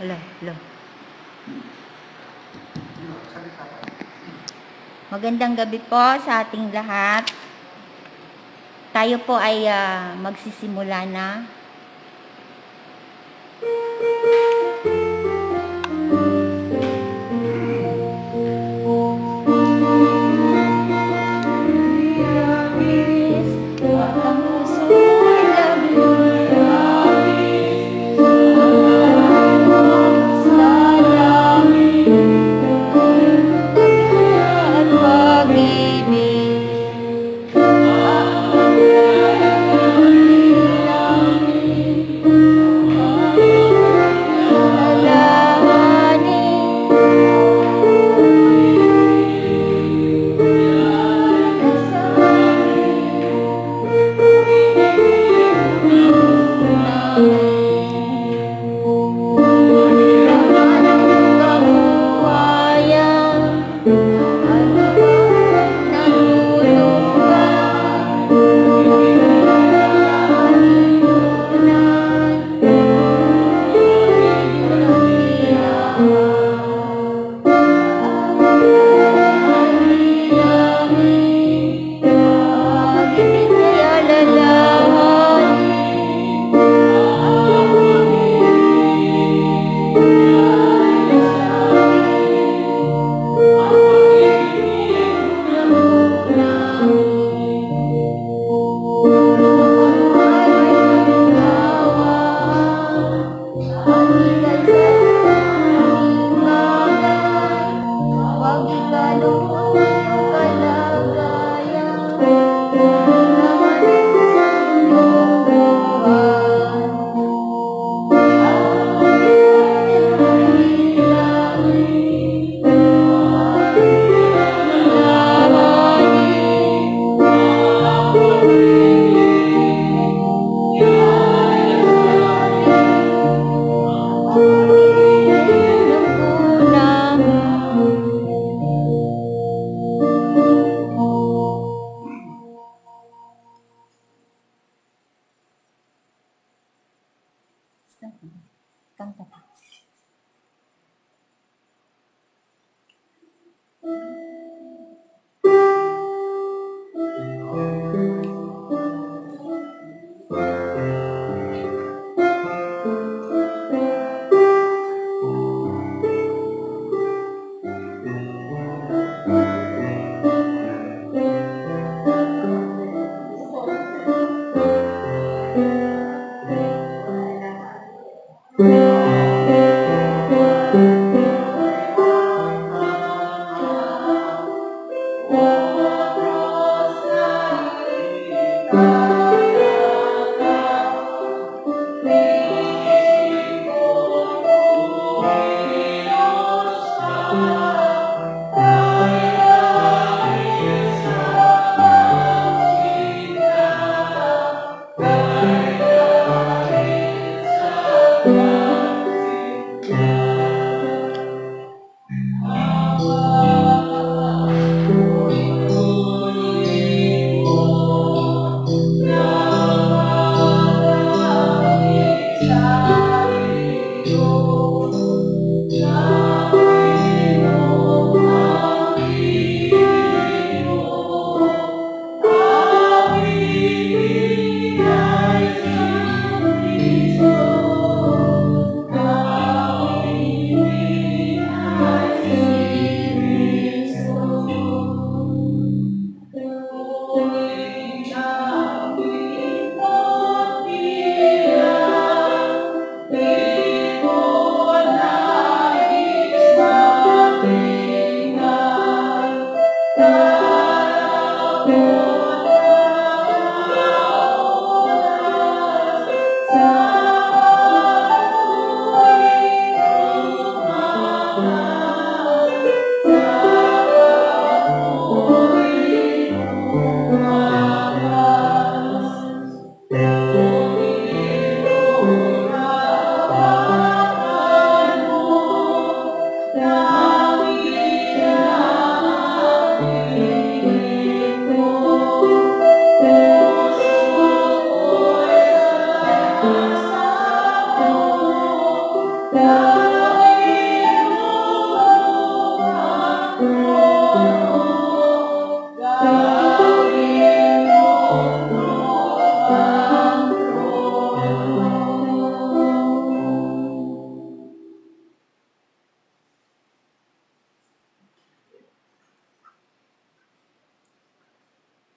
Lo. Magandang gabi po sa ating lahat. Tayo po ay magsisimula na.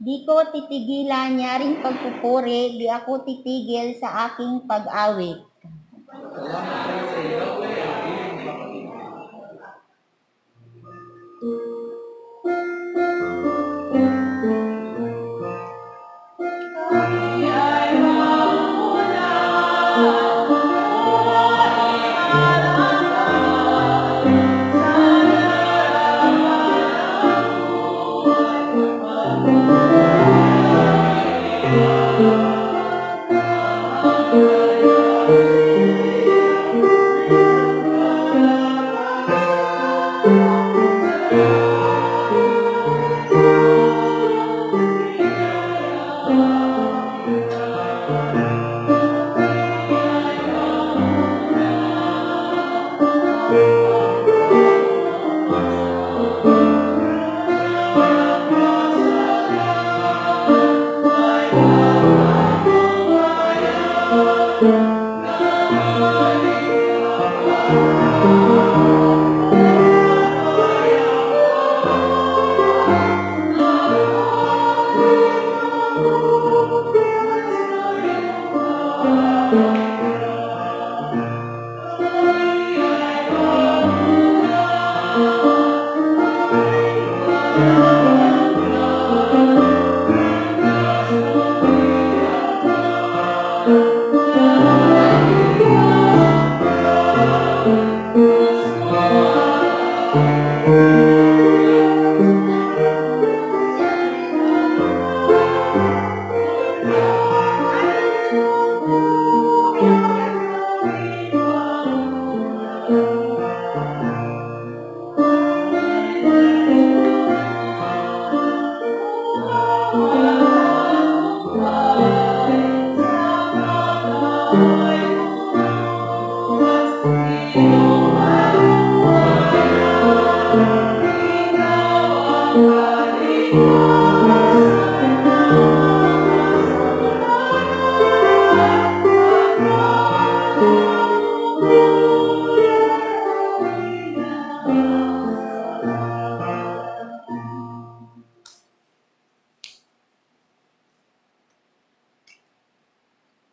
Di ko titigilan niya ring pagpupuri, di ako titigil sa aking pag-awit.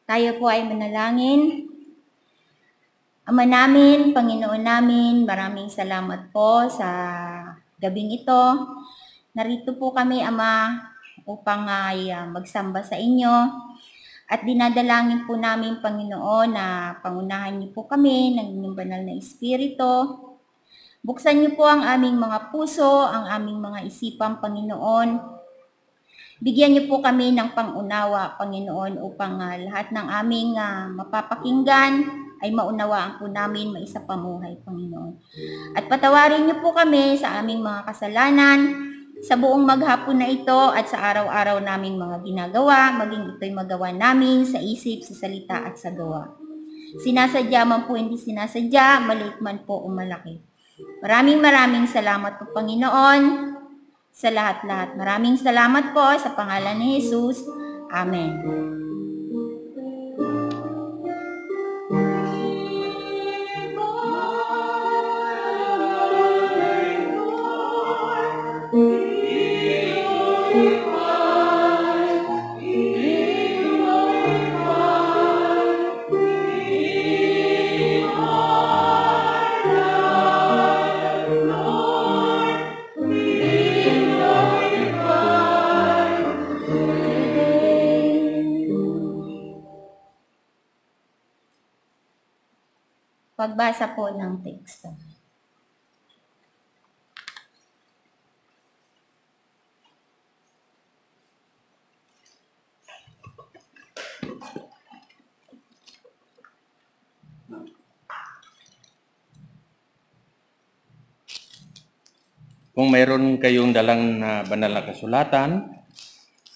Tayo po ay manalangin. Ama namin, Panginoon namin, maraming salamat po sa gabing ito. Narito po kami, Ama, upang magsamba sa inyo. At dinadalangin po namin, Panginoon, na pangunahan niyo po kami ng inyong banal na Espiritu. Buksan niyo po ang aming mga puso, ang aming mga isipan, Panginoon. Bigyan niyo po kami ng pangunawa, Panginoon, upang lahat ng aming mapapakinggan ay maunawaan po namin maisapamuhay, Panginoon. At patawarin niyo po kami sa aming mga kasalanan, sa buong maghapon na ito at sa araw-araw naming mga ginagawa, maging ito'y magawa namin sa isip, sa salita at sa gawa. Sinasadya man po, hindi sinasadya, maliit man po o malaki. Maraming salamat po, Panginoon, sa lahat-lahat. Maraming salamat po sa pangalan ni Jesus. Amen. Pagbasa po ng teksto. Kung mayroon kayong dalang banal na kasulatan,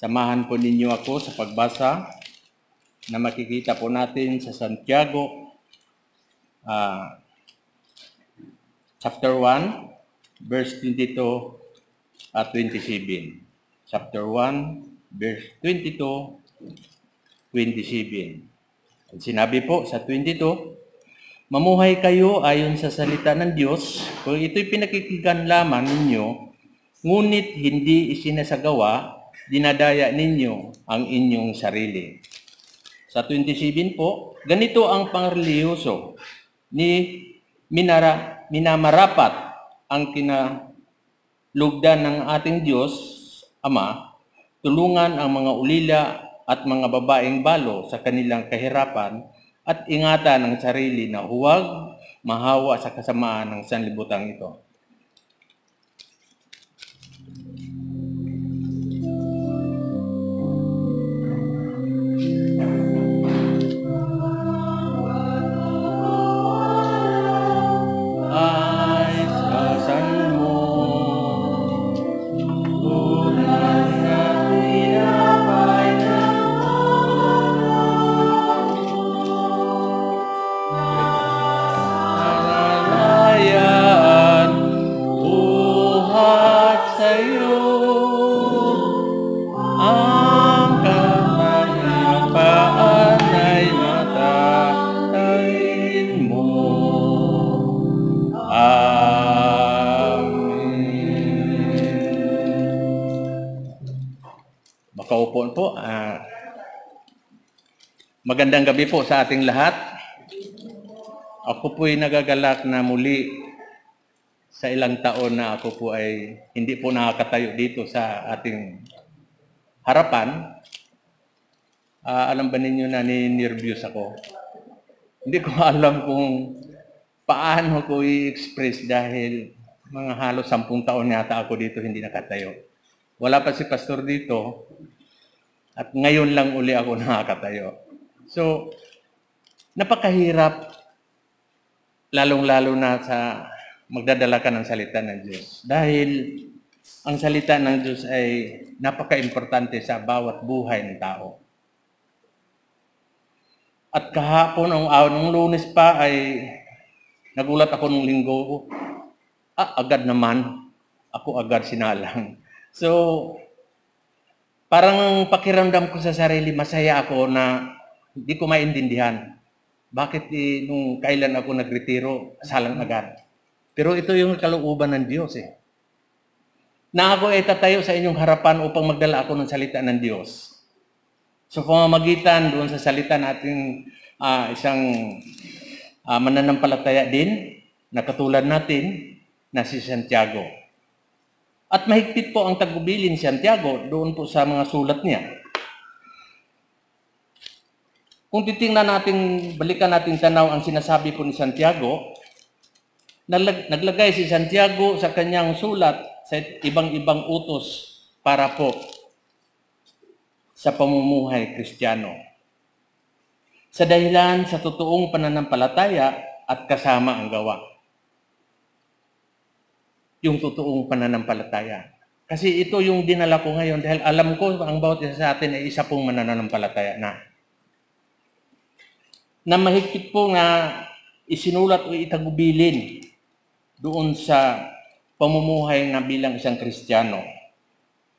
samahan po ninyo ako sa pagbasa na makikita po natin sa Santiago chapter 1, verse 22 at 27. Chapter 1, verse 22, 27. At sinabi po sa 22, mamuhay kayo ayon sa salita ng Diyos, kung ito'y pinakikinggan lamang ninyo, ngunit hindi isinasagawa, dinadaya ninyo ang inyong sarili. Sa 27 po, ganito ang pangrelihiyoso ni minamarapat ang kinalugdan ng ating Diyos, Ama, tulungan ang mga ulila at mga babaeng balo sa kanilang kahirapan at ingatan ang sarili na huwag mahawa sa kasamaan ng sanlibutan ito. Makaupo po. Magandang gabi po sa ating lahat. Ako po'y nagagalak na muli sa ilang taon na ako po ay hindi po nakakatayo dito sa ating harapan. Alam ba ninyo na ni-nervous ako? Hindi ko alam kung paano ko i-express dahil mga halos 10 taon yata ako dito hindi nakatayo. Wala pa si pastor dito at ngayon lang uli ako nakakatayo. So, napakahirap lalong-lalo na sa magdadala ka ng salita ng Diyos. Dahil ang salita ng Diyos ay napaka-importante sa bawat buhay ng tao. At kahapon, nung Lunes pa ay nagulat ako nung linggo. Agad naman. Ako agad sinalang. So, parang pakiramdam ko sa sarili, masaya ako na hindi ko maintindihan. Bakit nung kailan ako nagretiro, salang agad. Pero ito yung kalooban ng Diyos na ako ay tatayo sa inyong harapan upang magdala ako ng salita ng Diyos. So pamamagitan doon sa salita natin isang mananampalataya din na katulad natin na si Santiago. At mahigpit po ang tagubilin ni Santiago doon po sa mga sulat niya. Kung titingnan natin, balikan natin tanaw ang sinasabi po ni Santiago, naglagay si Santiago sa kanyang sulat sa ibang-ibang utos para po sa pamumuhay Kristiyano. Sa dahilan sa totoong pananampalataya at kasama ang gawa. Yung totoong pananampalataya. Kasi ito yung dinala ko ngayon dahil alam ko ang bawat isa sa atin ay isa pong mananampalataya na mahigpit po na isinulat o itagubilin doon sa pamumuhay na bilang isang Kristiyano.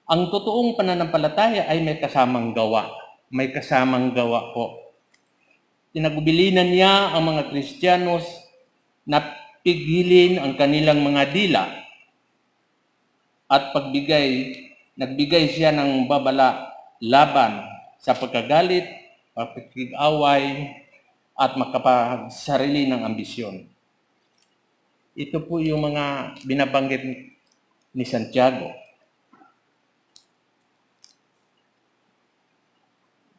Ang totoong pananampalataya ay may kasamang gawa. May kasamang gawa po. Tinagubilinan niya ang mga Kristiyanos na pigilin ang kanilang mga dila at nagbigay siya ng babala laban sa pagkagalit, pagkikaway, at makapagsarili ng ambisyon. Ito po yung mga binabanggit ni Santiago.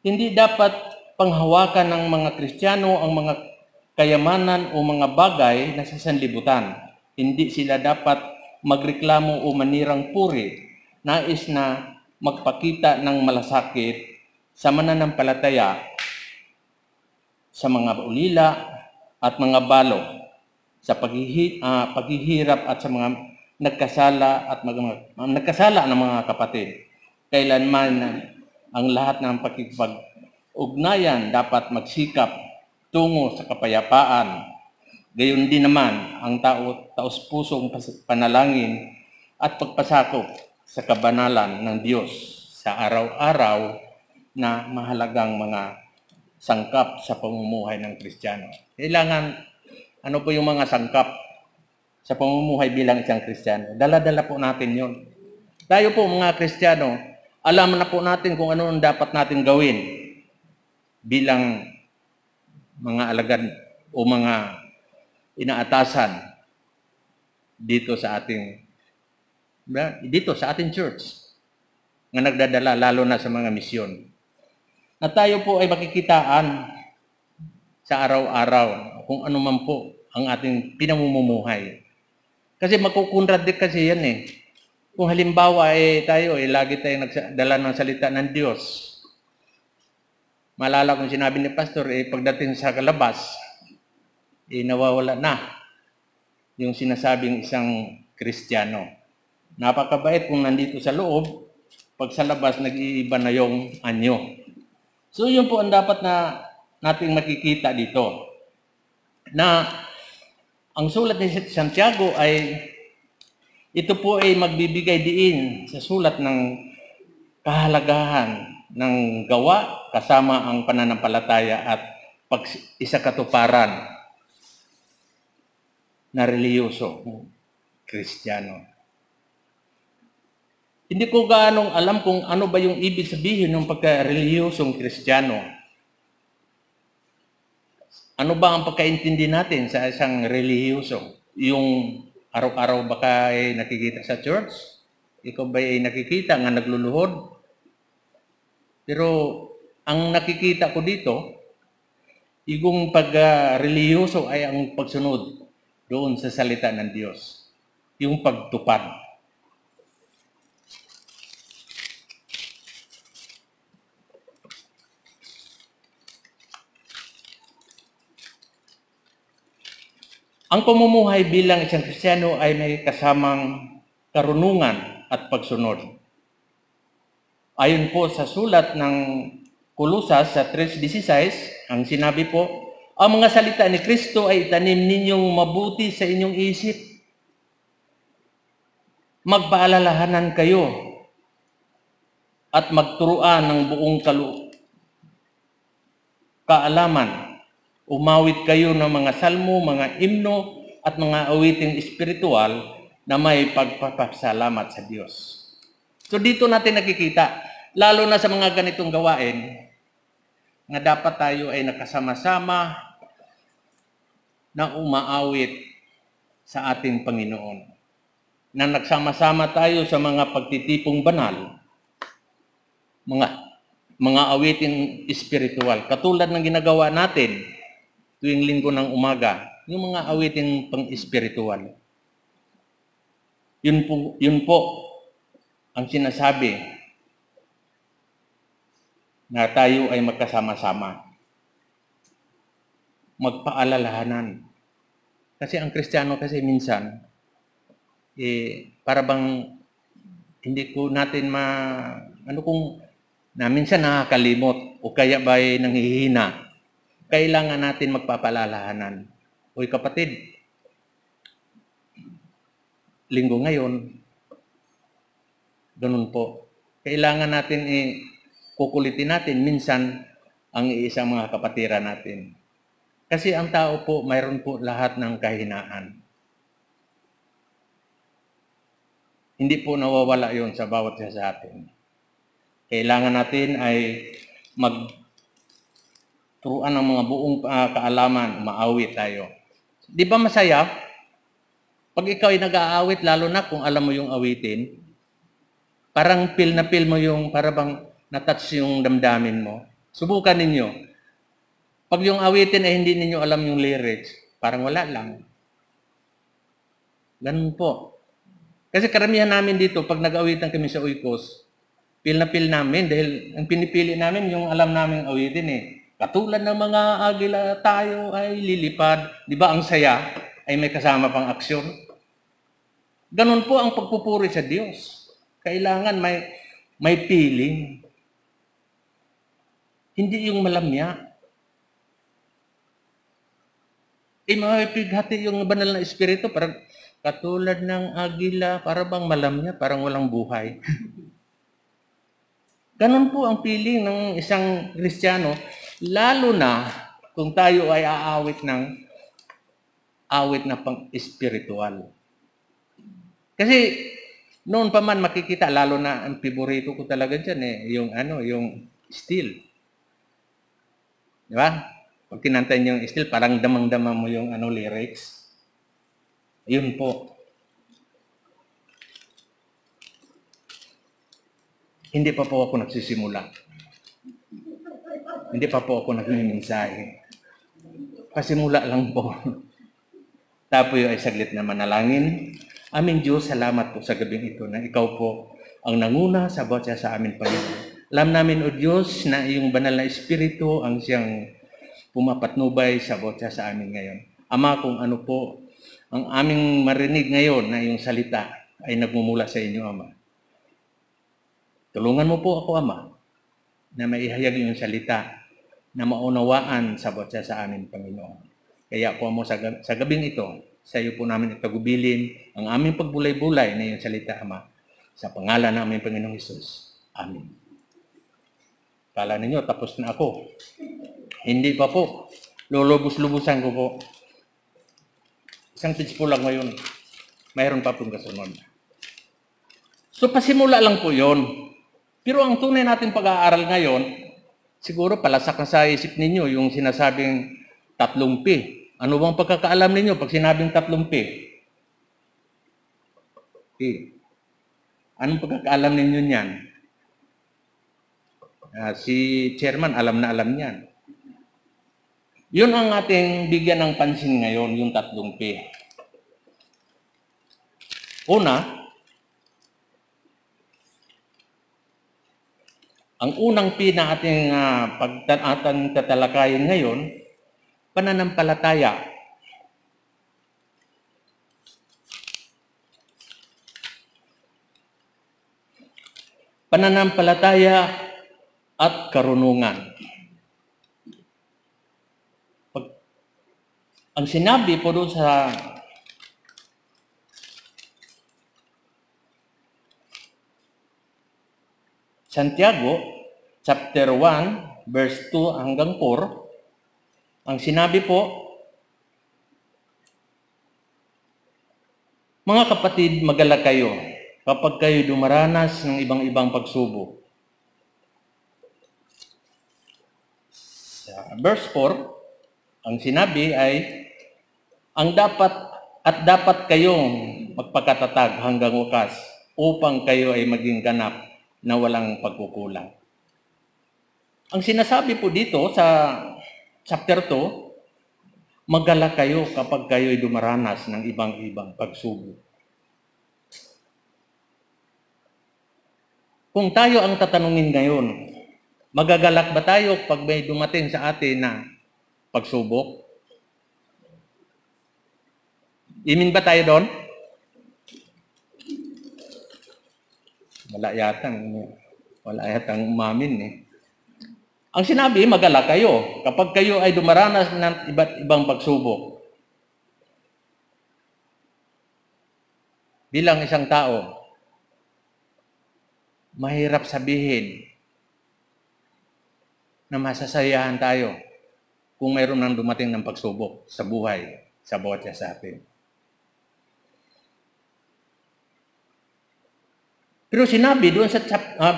Hindi dapat panghawakan ng mga Kristiyano ang mga kayamanan o mga bagay na sa sanlibutan. Hindi sila dapat magreklamo o manirang puri, nais na magpakita ng malasakit sa mananampalataya sa mga ulila at mga balo, sa paghihirap at sa mga nagkasala ng mga kapatid. Kailanman ang lahat ng pakikipag-ugnayan dapat magsikap tungo sa kapayapaan. Gayon din naman ang taos-pusong panalangin at pagpasakop sa kabanalan ng Diyos sa araw-araw na mahalagang mga sangkap sa pamumuhay ng Kristiyano. Kailangan, ano po yung mga sangkap sa pamumuhay bilang isang Kristiyano? Dala-dala po natin yon. Tayo po mga Kristiyano Alam na po natin kung ano ang dapat natin gawin bilang mga alagad o mga inaatasan dito sa ating church na nagdadala lalo na sa mga misyon. Na tayo po ay makikitaan sa araw-araw kung ano man po ang ating pinamumuhay. Kasi makukontradict kasi yan eh. Kung halimbawa tayo lagi tayong nagdala ng salita ng Diyos. Maalala kung sinabi ni Pastor, pagdating sa kalabas, nawawala na yung sinasabing isang Kristiyano. Napakabait kung nandito sa loob, pag sa labas, nag-iiba na yung anyo. So yun po ang dapat na nating makikita dito. Na ang sulat ni Santiago ito po ay magbibigay diin sa sulat ng kahalagahan ng gawa kasama ang pananampalataya at pag-isakatuparan na reliyoso Kristiyano. Hindi ko gaanong alam kung ano ba yung ibig sabihin ng pagka-reliyosong Kristiyano. Ano ba ang pagkaintindi natin sa isang reliyoso? Yung araw-araw ba kayo nakikita sa church? Ikaw ba ay nakikita nga nagluluhod? Pero ang nakikita ko dito, yung pag-reliyoso ay ang pagsunod doon sa salita ng Diyos. Yung pagtupad. Ang pamumuhay bilang isang Kristiyano ay may kasamang karunungan at pagsunod. Ayon po sa sulat ng Kolosas sa 3:16, ang sinabi po, ang mga salita ni Kristo ay itanim ninyong mabuti sa inyong isip. Magpaalalahanan kayo at magturuan ng buong kaalaman. Umawit kayo ng mga salmo, mga himno, at mga awiting espiritual na may pagpapasalamat sa Diyos. So dito natin nakikita, lalo na sa mga ganitong gawain, na dapat tayo ay nakasama-sama na umaawit sa ating Panginoon. Na nagsama-sama tayo sa mga pagtitipong banal, mga awiting espiritual. Katulad ng ginagawa natin tuwing linggo ng umaga, yung mga awiting pang-espiritual. Yun po ang sinasabi na tayo ay magkasama-sama. Magpaalalahanan. Kasi ang Kristiyano kasi minsan, para bang hindi ko natin minsan nakakalimot o kaya ba nanghihina. Kailangan natin magpapaalalahanan. Uy kapatid, linggo ngayon, ganun po. Kailangan natin kukulitin natin minsan ang isang mga kapatiran natin. Kasi ang tao po, mayroon po lahat ng kahinaan. Hindi po nawawala yon sa bawat isa sa atin. Kailangan natin ay magturuan ng mga buong kaalaman, maawit tayo. Di ba masaya? Pag ikaw ay nag-aawit, lalo na kung alam mo yung awitin, parang feel mo yung, parang natouch yung damdamin mo. Subukan ninyo. Pag yung awitin ay hindi ninyo alam yung lyrics, parang wala lang. Ganun po. Kasi karamihan namin dito, pag nag-awitan kami sa Uykos, feel namin dahil ang pinipili namin yung alam naming awitin Katulad ng mga agila tayo ay lilipad. Di ba ang saya ay may kasama pang aksyon? Ganun po ang pagpupuri sa Diyos. Kailangan may feeling. Hindi yung malamya. Mapighati yung banal na espiritu, parang katulad ng agila, parang bang malamya, parang walang buhay. Ganun po ang feeling ng isang Kristiyano, lalo na kung tayo ay aawit na pang-espiritual. Kasi Noon pa man makikita, lalo na ang favorito ko talaga dyan yung yung steel. Di ba? Pag kinantay niyo yung steel, parang damang-dama mo yung lyrics. Yun po. Hindi pa po ako nagsisimula. Hindi pa po ako nagmimensahe. Pasimula lang po. Tapoy ay saglit na manalangin. Aming Diyos, salamat po sa gabing ito na ikaw po ang nanguna sa bawat sa amin, Panginoon. Alam namin, O Diyos, na iyong banal na Espiritu ang siyang pumapatnubay sa bawat sa amin ngayon. Ama, kung ano po ang aming marinig ngayon na iyong salita ay nagmumula sa inyo, Ama. Tulungan mo po ako, Ama, na maihayag iyong salita na maunawaan sa bawat sa amin, Panginoon. Kaya po mo sa gabing ito, sa iyo po namin itagubilin ang aming pagbulay-bulay na iyong salita, Ama. Sa pangalan ng aming Panginoong Hesus. Amen. Kala ninyo, tapos na ako. Hindi pa po. Lulubos-lubusan ko po. Isang page po lang ngayon. Mayroon pa pong kasunod. So, pasimula lang po yon. Pero ang tunay natin pag-aaral ngayon, siguro palasak na sa isip ninyo yung sinasabing 3P. Ano bang pagkakaalam ninyo pag sinabing 3P? Anong pagkakaalam ninyo niyan? Si chairman, alam na alam niyan. Yun ang ating bigyan ng pansin ngayon, yung 3P. Una, ang unang P na ating tatalakayin ngayon, pananampalataya. Pananampalataya at karunungan. Ang sinabi po doon sa Santiago, chapter 1, verse 2 hanggang 4, ang sinabi po, mga kapatid, magalak kayo kapag kayo dumaranas ng ibang-ibang pagsubok. Sa verse 4, ang sinabi ay, dapat kayong magpakatatag hanggang wakas upang kayo ay maging ganap na walang pagkukulang. Ang sinasabi po dito sa chapter 2, magalak kayo kapag kayo ay dumaranas ng ibang-ibang pagsubok. Kung tayo ang tatanungin ngayon, magagalak ba tayo pag may dumating sa atin na pagsubok? Imin ba tayo doon? Wala yatang umamin . Ang sinabi, magalak kayo kapag kayo ay dumaranas ng iba't ibang pagsubok. Bilang isang tao, mahirap sabihin na masasayahan tayo kung mayroon nang dumating ng pagsubok sa buhay, sa bawat isa sa atin. Pero sinabi doon sa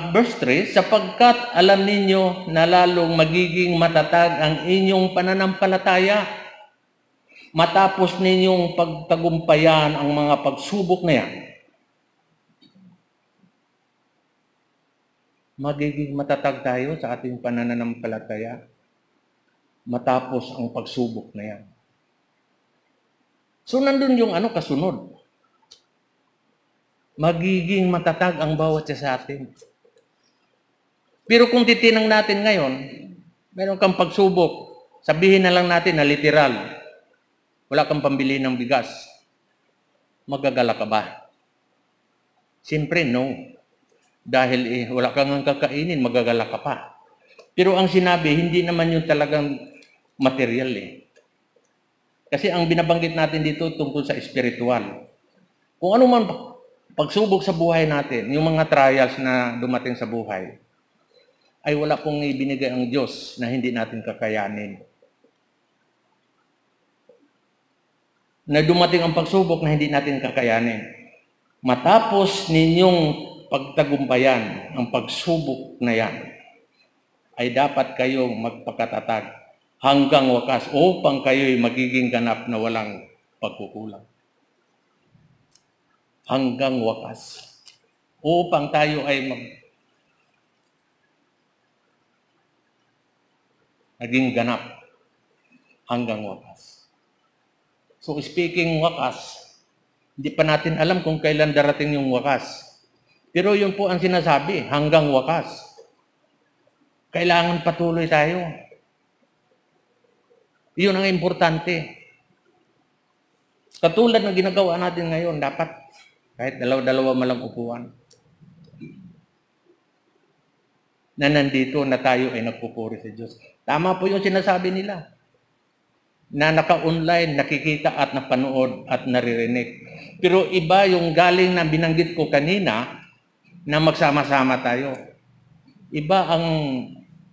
verse 3, sapagkat alam ninyo na lalong magiging matatag ang inyong pananampalataya matapos ninyong pagtagumpayan ang mga pagsubok na yan. Magiging matatag tayo sa ating pananampalataya matapos ang pagsubok na yan. So nandun yung kasunod. Magiging matatag ang bawat isa sa atin. Pero kung titinang natin ngayon, meron kang pagsubok, sabihin na lang natin na literal, wala kang pambili ng bigas, magagala ka ba? Siyempre, no. Dahil wala kang kakainin, magagala ka pa. Pero ang sinabi, hindi naman yung talagang material . Kasi ang binabanggit natin dito tungkol sa spiritual. Kung ano man pagsubok sa buhay natin, yung mga trials na dumating sa buhay, ay wala pong ibinigay ang Diyos na hindi natin kakayanin. Na dumating ang pagsubok na hindi natin kakayanin. matapos ninyong pagtagumpayan ang pagsubok na yan, ay dapat kayong magpakatatag hanggang wakas upang kayo'y magiging ganap na walang pagkukulang. Hanggang wakas. Upang tayo ay naging ganap hanggang wakas. So speaking wakas, hindi pa natin alam kung kailan darating yung wakas. Pero yun po ang sinasabi, hanggang wakas. Kailangan patuloy tayo. Yun ang importante. Katulad ng ginagawa natin ngayon, dapat kahit dalawa-dalawa malang upuan, na nandito na tayo ay nagpupuri sa Diyos. Tama po yung sinasabi nila, na naka-online, nakikita at napanood at naririnig. Pero iba yung galing na binanggit ko kanina, na magsama-sama tayo. Iba ang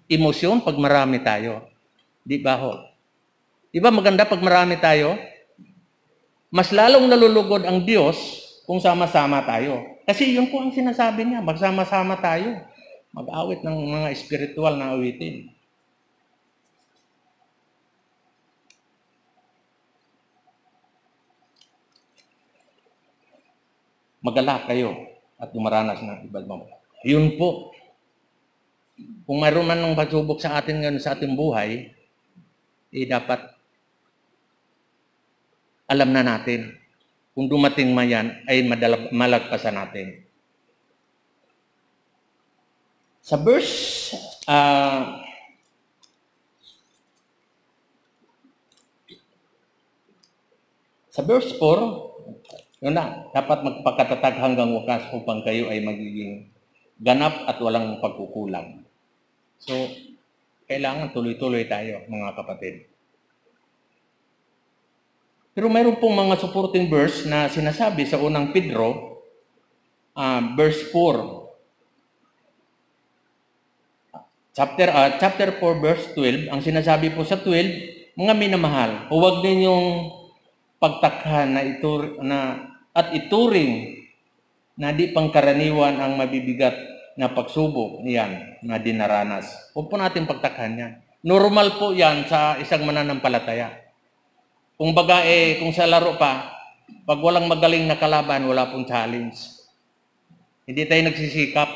emosyon pag marami tayo. Di ba ho? Di ba maganda pag marami tayo? Mas lalong nalulugod ang Diyos kung sama-sama tayo. Kasi yun po ang sinasabi niya, magsama-sama tayo. Mag-awit ng mga espiritual na awitin. Magalak kayo at dumaranas ng iba't ibang. Yun po. Kung mayroon man ng pagsubok sa atin ngayon sa ating buhay, dapat alam na natin. Kung dumating man yan, ay malagpasan natin. Sa verse 4, yun na, dapat magpakatatag hanggang wakas upang kayo ay magiging ganap at walang pagkukulang. So, kailangan tuloy-tuloy tayo, mga kapatid. Pero mayroon pong mga supporting verse na sinasabi sa unang Pedro, verse 4. Chapter 4, verse 12, ang sinasabi po sa 12, mga minamahal, huwag ninyong pagtakhan at ituring na di pangkaraniwan ang mabibigat na pagsubok niyan na dinaranas. Huwag po natin pagtakhan yan. Normal po yan sa isang mananampalataya. Kung baga kung sa laro pa, pag walang magaling na kalaban, wala pong challenge. Hindi tayo nagsisikap.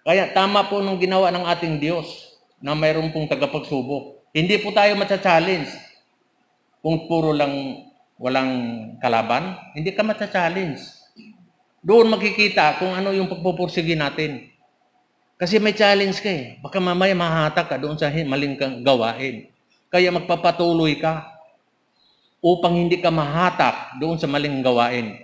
Kaya tama po nung ginawa ng ating Diyos na mayroon pong tagapagsubok. Hindi po tayo matcha-challenge. Kung puro lang walang kalaban, hindi ka matcha-challenge. Doon makikita kung ano yung pagpupursige natin. Kasi may challenge ka eh. Baka mamaya mahatak ka doon sa maling gawain. Kaya magpapatuloy ka upang hindi ka mahatak doon sa maling gawain.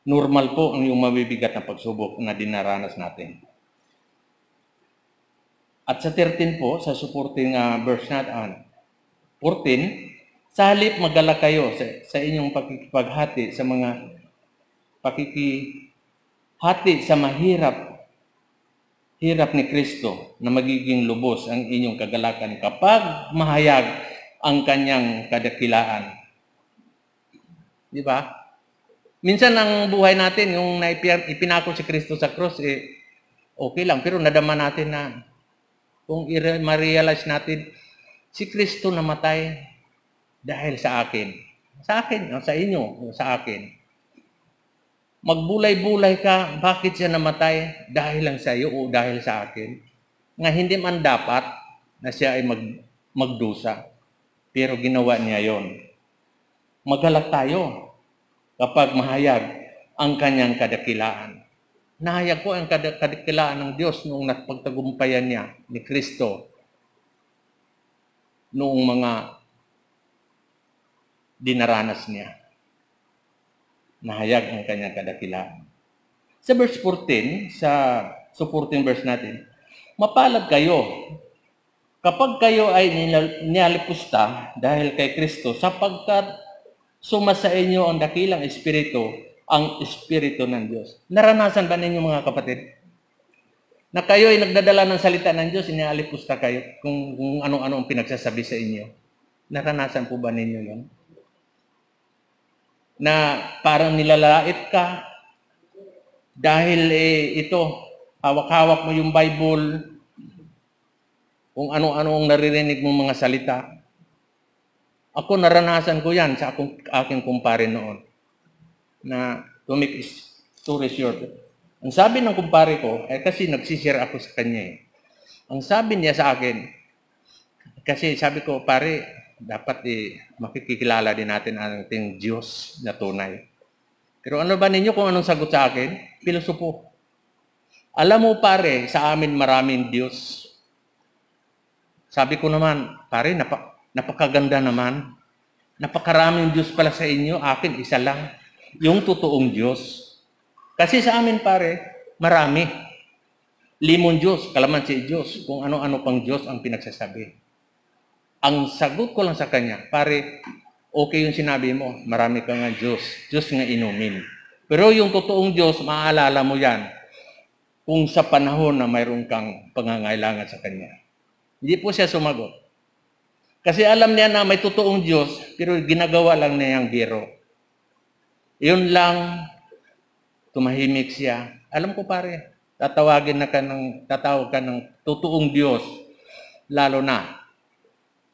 Normal po ang yung mabibigat na pagsubok na dinaranas natin. At sa 13 po, sa supporting verse natin, 14, sa halip magala kayo sa inyong pakikipaghati sa mga pakikihati sa mahirap ni Kristo na magiging lubos ang inyong kagalakan kapag mahayag ang kanyang kadakilaan. Di ba? Minsan ang buhay natin, yung ipinako si Kristo sa cross, okay lang. Pero nadama natin na kung ma-realize natin, si Kristo namatay dahil sa akin. Sa akin, sa inyo, sa akin. Magbulay-bulay ka, bakit siya namatay? Dahil lang sa iyo o dahil sa akin? Nga hindi man dapat na siya ay magdusa. Pero ginawa niya yon. Magalak tayo kapag mahayag ang kanyang kadakilaan. Nahayag ko ang kadakilaan ng Diyos noong napagtagumpayan niya ni Kristo noong mga dinaranas niya. Nahayag ang kanyang kadakilaan. Sa verse 14, sa supporting verse natin, mapalad kayo kapag kayo ay nilipusta dahil kay Kristo sapagkat suma sa inyo ang dakilang espiritu, ang espiritu ng Diyos. Naranasan ba ninyo mga kapatid? Na kayo ay nagdadala ng salita ng Diyos, inialipusta kayo kung ano-ano ang pinagsasabi sa inyo. Naranasan po ba ninyo yun? Na parang nilalait ka dahil ito, hawak-hawak mo yung Bible, kung ano-ano ang naririnig mong mga salita. Ako naranasan ko yan sa aking kumpare noon. Na to make story short, ang sabi ng kumpare ko, kasi nagsishare ako sa kanya Ang sabi niya sa akin, kasi sabi ko, pare, dapat makikilala din natin ang ating Diyos na tunay. Pero ano ba ninyo kung anong sagot sa akin? Pilosopo. Alam mo pare, sa amin maraming Diyos. Sabi ko naman, pare, napakaganda naman. Napakaraming Diyos pala sa inyo, akin isa lang. Yung totoong Diyos. Kasi sa amin pare, marami. Limon Diyos, kalamansi Diyos, kung ano-ano pang Diyos ang pinagsasabi. Ang sagot ko lang sa kanya, pare, okay yung sinabi mo, marami ka nga Diyos, Diyos nga inumin. Pero yung totoong Diyos, maaalala mo yan kung sa panahon na mayroon kang pangangailangan sa Kanya. Hindi po siya sumagot. Kasi alam niya na may totoong Diyos, pero ginagawa lang niya yung biro. Yun lang, tumahimik siya. Alam ko pare, tatawag ka ng totoong Diyos, lalo na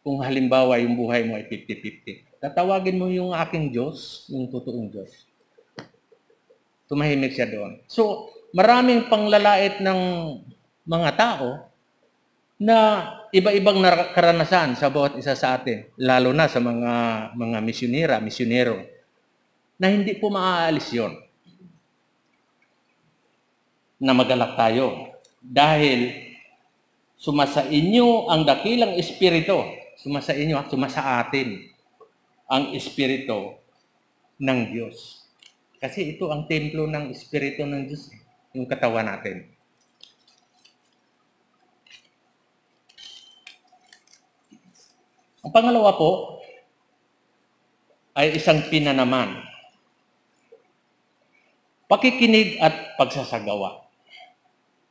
kung halimbawa yung buhay mo ay 50-50. Tatawagin mo yung aking Diyos, yung totoong Diyos. Tumahimik siya doon. So, maraming panglalait ng mga tao na iba-ibang karanasan sa bawat isa sa atin, lalo na sa mga misyonero, na hindi po maaalis yon. Na magalak tayo. Dahil sumasa inyo ang dakilang espiritu, sumasa atin ang espiritu ng Diyos. Kasi ito ang templo ng espiritu ng Diyos, yung katawan natin. Ang pangalawa po ay isang pinanaman. Pakikinig at pagsasagawa.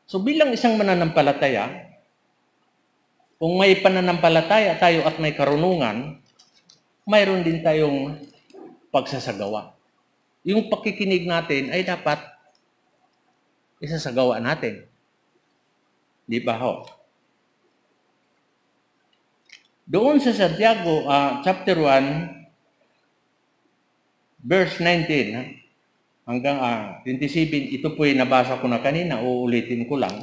So bilang isang mananampalataya, kung may pananampalataya tayo at may karunungan, mayroon din tayong pagsasagawa. Yung pakikinig natin ay dapat isasagawa natin. Di ba ho? Doon sa Santiago, chapter 1, verse 19, hanggang 27, ito po ay nabasa ko na kanina, uulitin ko lang.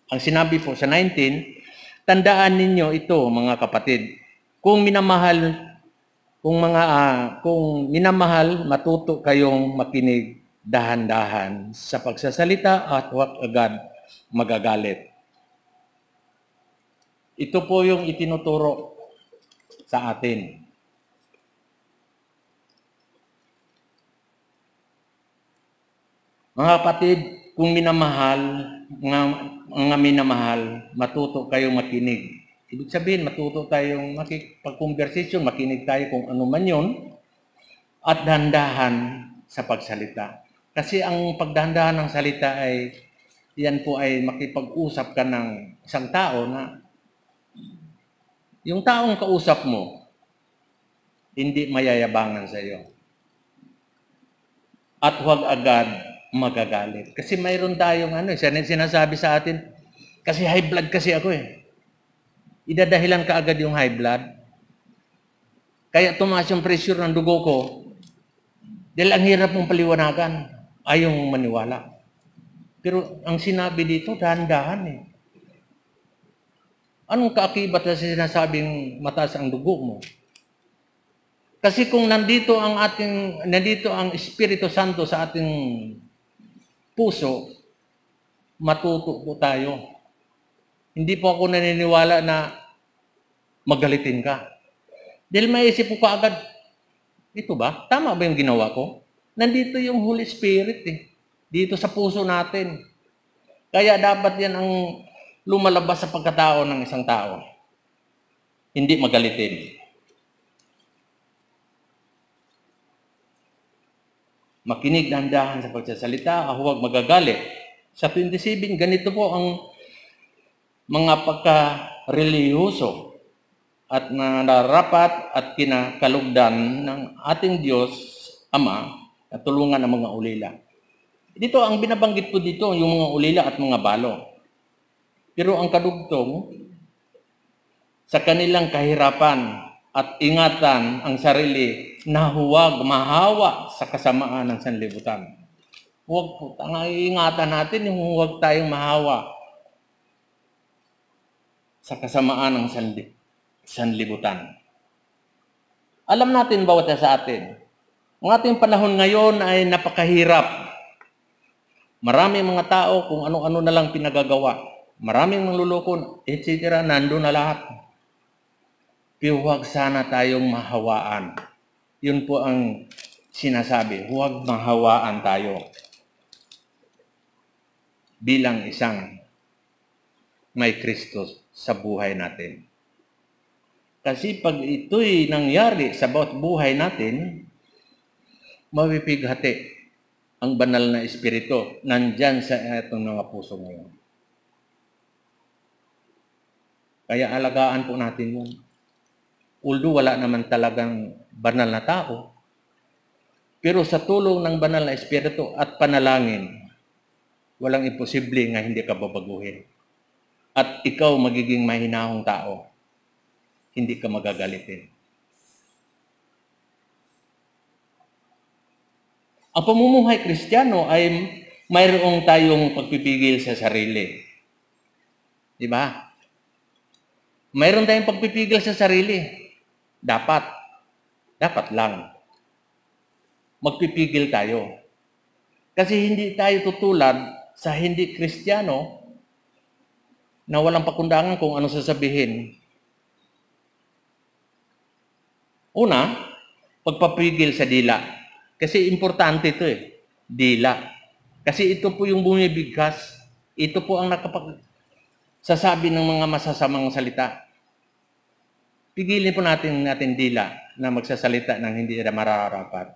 Ang sinabi po sa 19, tandaan ninyo ito mga kapatid, kung minamahal, matuto kayong makinig dahan-dahan sa pagsasalita at huwag agad magagalit. Ito po yung itinuturo sa atin. Mga kapatid, kung mga minamahal, matuto kayong makinig. Ibig sabihin, matuto tayong makipag-conversation, makinig tayo kung ano man yun, at dahan-dahan sa pagsalita. Kasi ang pagdahan-dahan ng salita ay, yan po ay makipag-usap ka ng isang tao na yung taong kausap mo, hindi mayayabangan sa iyo. At huwag agad magagalit. Kasi mayroon tayong sinasabi sa atin, kasi high blood kasi ako Idadahilan ka agad yung high blood. Kaya tumaas yung pressure ng dugo ko, dahil ang hirap mong paliwanagan, ayaw mong maniwala. Pero ang sinabi dito, dahan-dahan Anong kaakibat na sinasabing mataas ang dugo mo? Kasi kung nandito ang Espiritu Santo sa ating puso, matuto po tayo. Hindi po ako naniniwala na magalitin ka. Dahil maisip ko agad, ito ba? Tama ba yung ginawa ko? Nandito yung Holy Spirit dito sa puso natin. Kaya dapat yan ang lumalabas sa pagkatao ng isang tao. Hindi magalitin. makinig dahan-dahan sa pagsasalita, huwag magagalit. Sa 27, ganito po ang mga pagka-reliyoso at nararapat at kinakalugdan ng ating Diyos Ama at tulungan ng mga ulila. Dito, ang binabanggit po dito, yung mga ulila at mga balo. Pero ang kadugtong, sa kanilang kahirapan at ingatan ang sarili na huwag mahawa sa kasamaan ng sanlibutan. Huwag po, ingatan natin yung huwag tayong mahawa sa kasamaan ng sanlibutan. Alam natin bawat sa atin, ang ating panahon ngayon ay napakahirap. Maraming mga tao kung ano-ano na lang pinagagawa. Maraming manluloko, etc. Nandun na lahat. Pero huwag sana tayong mahawaan. Yun po ang sinasabi. Huwag mahawaan tayo. Bilang isang may Kristo sa buhay natin. Kasi pag ito'y nangyari sa bawat buhay natin, mapipighati ang banal na espiritu nandyan sa itong mga puso ngayon. Kaya alagaan po natin yun. Although wala naman talagang banal na tao, pero sa tulong ng banal na espiritu at panalangin, walang imposible nga hindi ka babaguhin. At ikaw magiging mahinahong tao. Hindi ka magagalitin. Ang pamumuhay Kristiyano ay mayroong tayong pagpipigil sa sarili. Di ba? Mayroon tayong pagpipigil sa sarili. Dapat lang. Magpipigil tayo. Kasi hindi tayo tutulad sa hindi Kristiyano na walang pakundangan kung ano sasabihin. Una, pagpapigil sa dila. Kasi importante ito dila. Kasi ito po yung bumibigkas. Ito po ang nakapagsasabi ng mga masasamang salita. Pigilin po natin dila na magsasalita ng hindi na mararapat.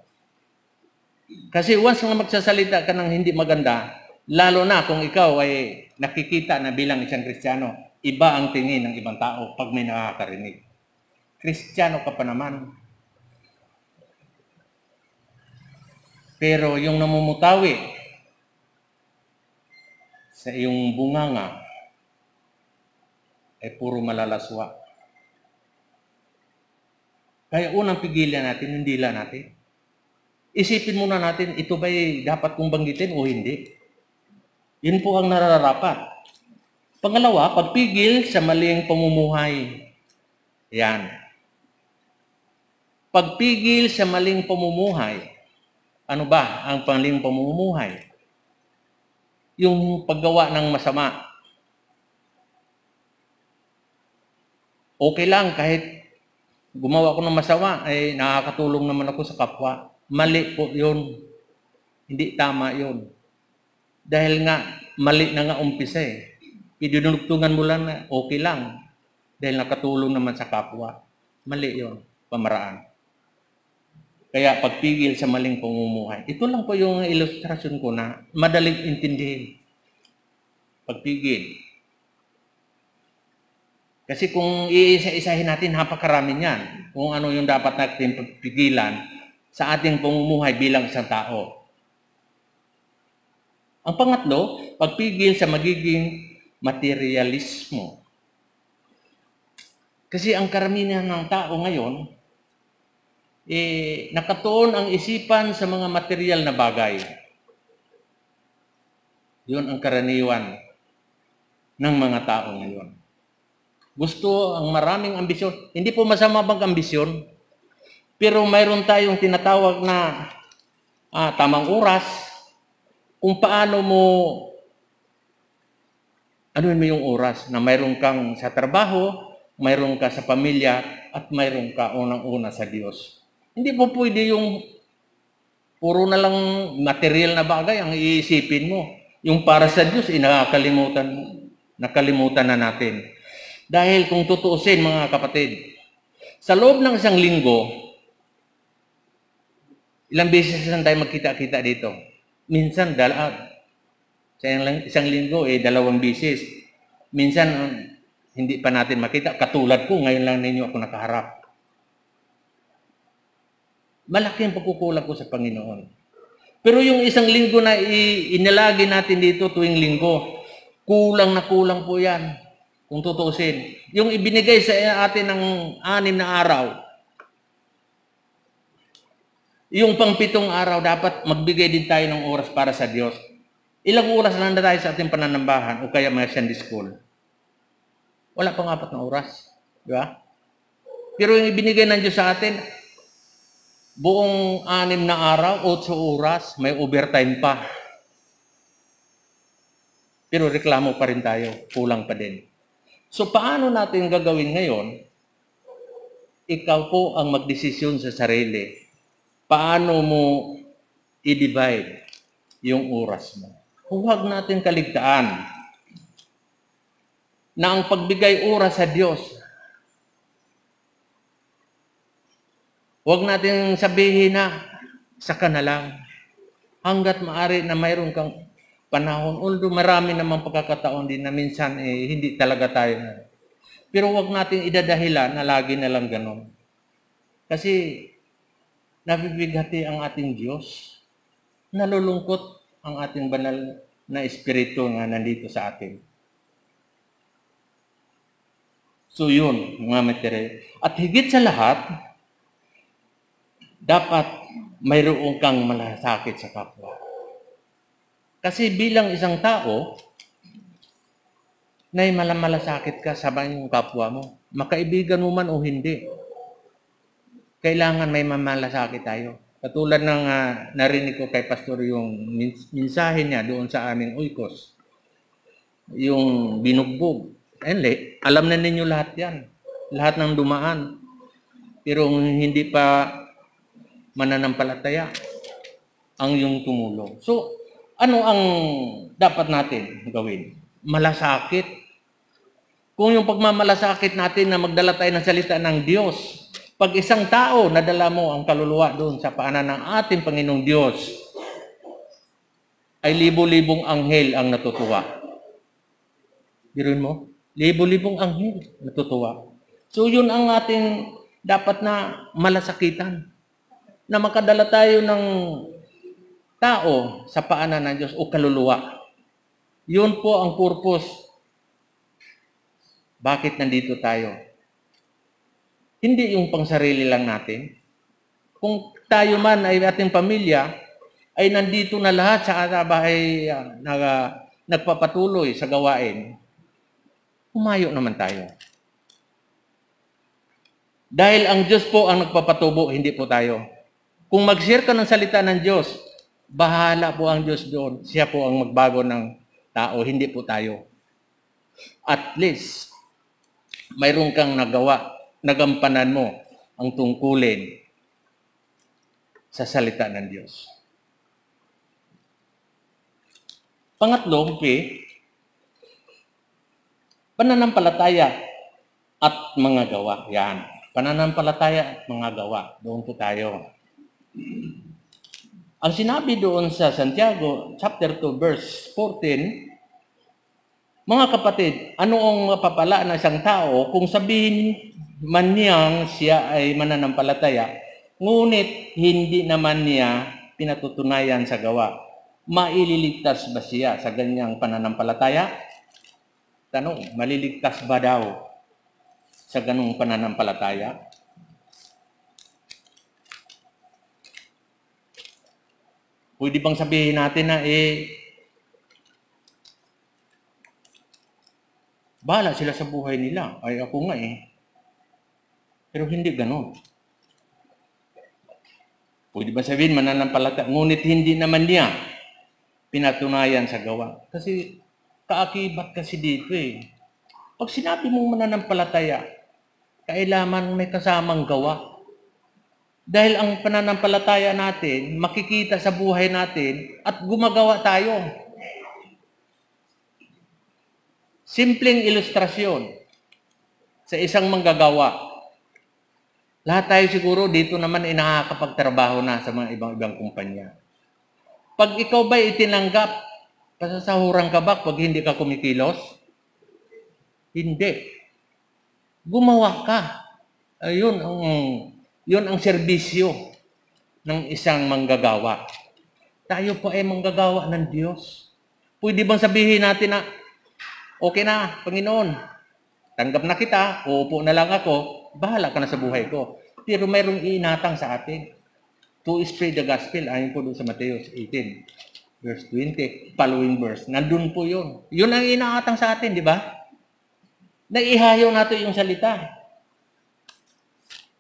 Kasi once nga magsasalita ka ng hindi maganda, lalo na kung ikaw ay nakikita na bilang isang Kristiyano, iba ang tingin ng ibang tao pag may nakakarinig. Kristiyano ka pa naman. Pero yung namumutawi sa iyong bunganga ay puro malalaswa. Kaya unang pigilan natin, yung dila natin. Isipin muna natin, ito ba'y dapat kong banggitin o hindi? Yun po ang nararapat. Pangalawa, pagpigil sa maling pamumuhay. Yan. Pagpigil sa maling pamumuhay. Ano ba ang maling pamumuhay? Yung paggawa ng masama. Okay lang kahit gumawa ko ng masama, ay nakakatulong naman ako sa kapwa. Mali po yun. Hindi tama yun. Dahil nga, mali na nga umpisa Idinugtungan mo lang na okay lang. Dahil nakatulong naman sa kapwa. Mali yun. Pamaraan. Kaya pagpigil sa maling pamumuhay. Ito lang po yung ilustrasyon ko na madaling intindihin. Pagpigil. Kasi kung iisa-isahin natin, napakarami niyan. Kung ano yung dapat natin pagpigilan sa ating pamumuhay bilang isang tao. Ang pangatlo, pagpigil sa magiging materialismo. Kasi ang karamihan ng tao ngayon, nakatuon ang isipan sa mga material na bagay. Yun ang karaniwan ng mga tao ngayon. Gusto ang maraming ambisyon. Hindi po masama mag-ambisyon. Pero mayroon tayong tinatawag na tamang oras. Kung paano mo, ano yung oras na mayroon kang sa trabaho, mayroon ka sa pamilya, at mayroon ka unang-una sa Diyos. Hindi po pwede yung puro na lang material na bagay ang iisipin mo. Yung para sa Diyos, nakalimutan na natin. Dahil kung tutuusin mga kapatid, sa loob ng isang linggo, Ilang beses lang tayo magkita-kita dito. Minsan, sa isang linggo, 2 beses. Minsan, hindi pa natin makita. Katulad ko, ngayon lang ninyo ako nakaharap. Malaki ang pagkukulang ko sa Panginoon. Pero yung isang linggo na inilagi natin dito tuwing linggo, kulang na kulang po yan. Kung tutusin. Yung ibinigay sa atin ng 6 na araw, yung pang-7 araw, dapat magbigay din tayo ng oras para sa Diyos. Ilang oras lang na tayo sa ating pananambahan o kaya mga Sunday school? Wala pang 4 na oras. Di ba? Pero yung ibinigay ng Diyos sa atin, buong 6 na araw, 8 oras, may overtime pa. Pero reklamo pa rin tayo, kulang pa din. So paano natin gagawin ngayon? Ikaw po ang magdesisyon sa sarili. Paano mo i-divide yung oras mo? Huwag natin kaligtaan na ang pagbigay oras sa Diyos, huwag natin sabihin na saka na lang. Hanggat maaari na mayroon kang panahon, although marami namang pagkakataon din na minsan hindi talaga tayo. Pero huwag natin idadahilan na lagi na lang ganon. Kasi nabibigati ang ating Diyos. Nalulungkot ang ating banal na espiritu na nandito sa atin. So yun, mga material. At higit sa lahat, dapat mayroon kang malasakit sa kapwa. Kasi bilang isang tao, na malamalasakit ka sa yung kapwa mo. Makaibigan mo man o hindi. Kailangan may mamalasakit tayo. Katulad ng narinig ko kay Pastor yung mensahe niya doon sa aming Oikos. Yung binugbog. Alam na ninyo lahat yan. Lahat ng dumaan. Pero hindi pa mananampalataya ang yung tumulong. So, ano ang dapat natin gawin? Malasakit. Kung yung pagmamalasakit natin na magdala tayo ng salita ng Diyos, pag isang tao nadala mo ang kaluluwa doon sa paanan ng ating Panginoong Diyos, ay libo-libong anghel ang natutuwa. Biruin mo? Libo-libong anghel natutuwa. So yun ang ating dapat na malasakitan. Na makadala tayo ng tao sa paanan ng Diyos o kaluluwa. Yun po ang purpose. Bakit nandito tayo? Hindi yung pangsarili lang natin. Kung tayo man ay ating pamilya, ay nandito na lahat sa bahay nagpapatuloy sa gawain, humayo naman tayo. Dahil ang Diyos po ang nagpapatubo, hindi po tayo. Kung mag-share ka ng salita ng Diyos, bahala po ang Diyos doon. Siya po ang magbago ng tao, hindi po tayo. At least, mayroon kang nagawa, nagampanan mo ang tungkulin sa salita ng Diyos. Pangatlo, pananampalataya at mga gawa. Yan. Pananampalataya at mga gawa. Doon po tayo. Ang sinabi doon sa Santiago, chapter 2, verse 14, mga kapatid, ano ang mapapala ng isang tao kung sabihin man niyang siya ay mananampalataya, ngunit hindi naman niya pinatutunayan sa gawa? Maililigtas ba siya sa ganyang pananampalataya? Tanong, maliligtas ba daw sa ganung pananampalataya? Pwede bang sabihin natin na bahala sila sa buhay nila. Ay ako nga Pero hindi ganon. Pwede ba sabihin mananampalataya, ngunit hindi naman niya pinatunayan sa gawa? Kasi kaakibat kasi dito Pag sinabi mong mananampalataya, kailangan may kasamang gawa. Dahil ang pananampalataya natin, makikita sa buhay natin at gumagawa tayo. Simpleng ilustrasyon sa isang manggagawa. Lahat tayo siguro dito naman ay nakakapagtrabaho na sa mga ibang kumpanya. Pag ikaw ba itinanggap, pasasahuran ka ba pag hindi ka kumikilos? Hindi. Gumawa ka. Yun ang serbisyo ng isang manggagawa. Tayo po ay manggagawa ng Diyos. Pwede bang sabihin natin na, okay na, Panginoon, tanggap na kita, uupo na lang ako, bahala ka na sa buhay ko. Pero mayroong iinatang sa atin. To spread the gospel, ayon po doon sa Matthew 18, verse 20, following verse. Nandun po yun. Yun ang inaatang sa atin, di ba? Naihayaw natin yung salita.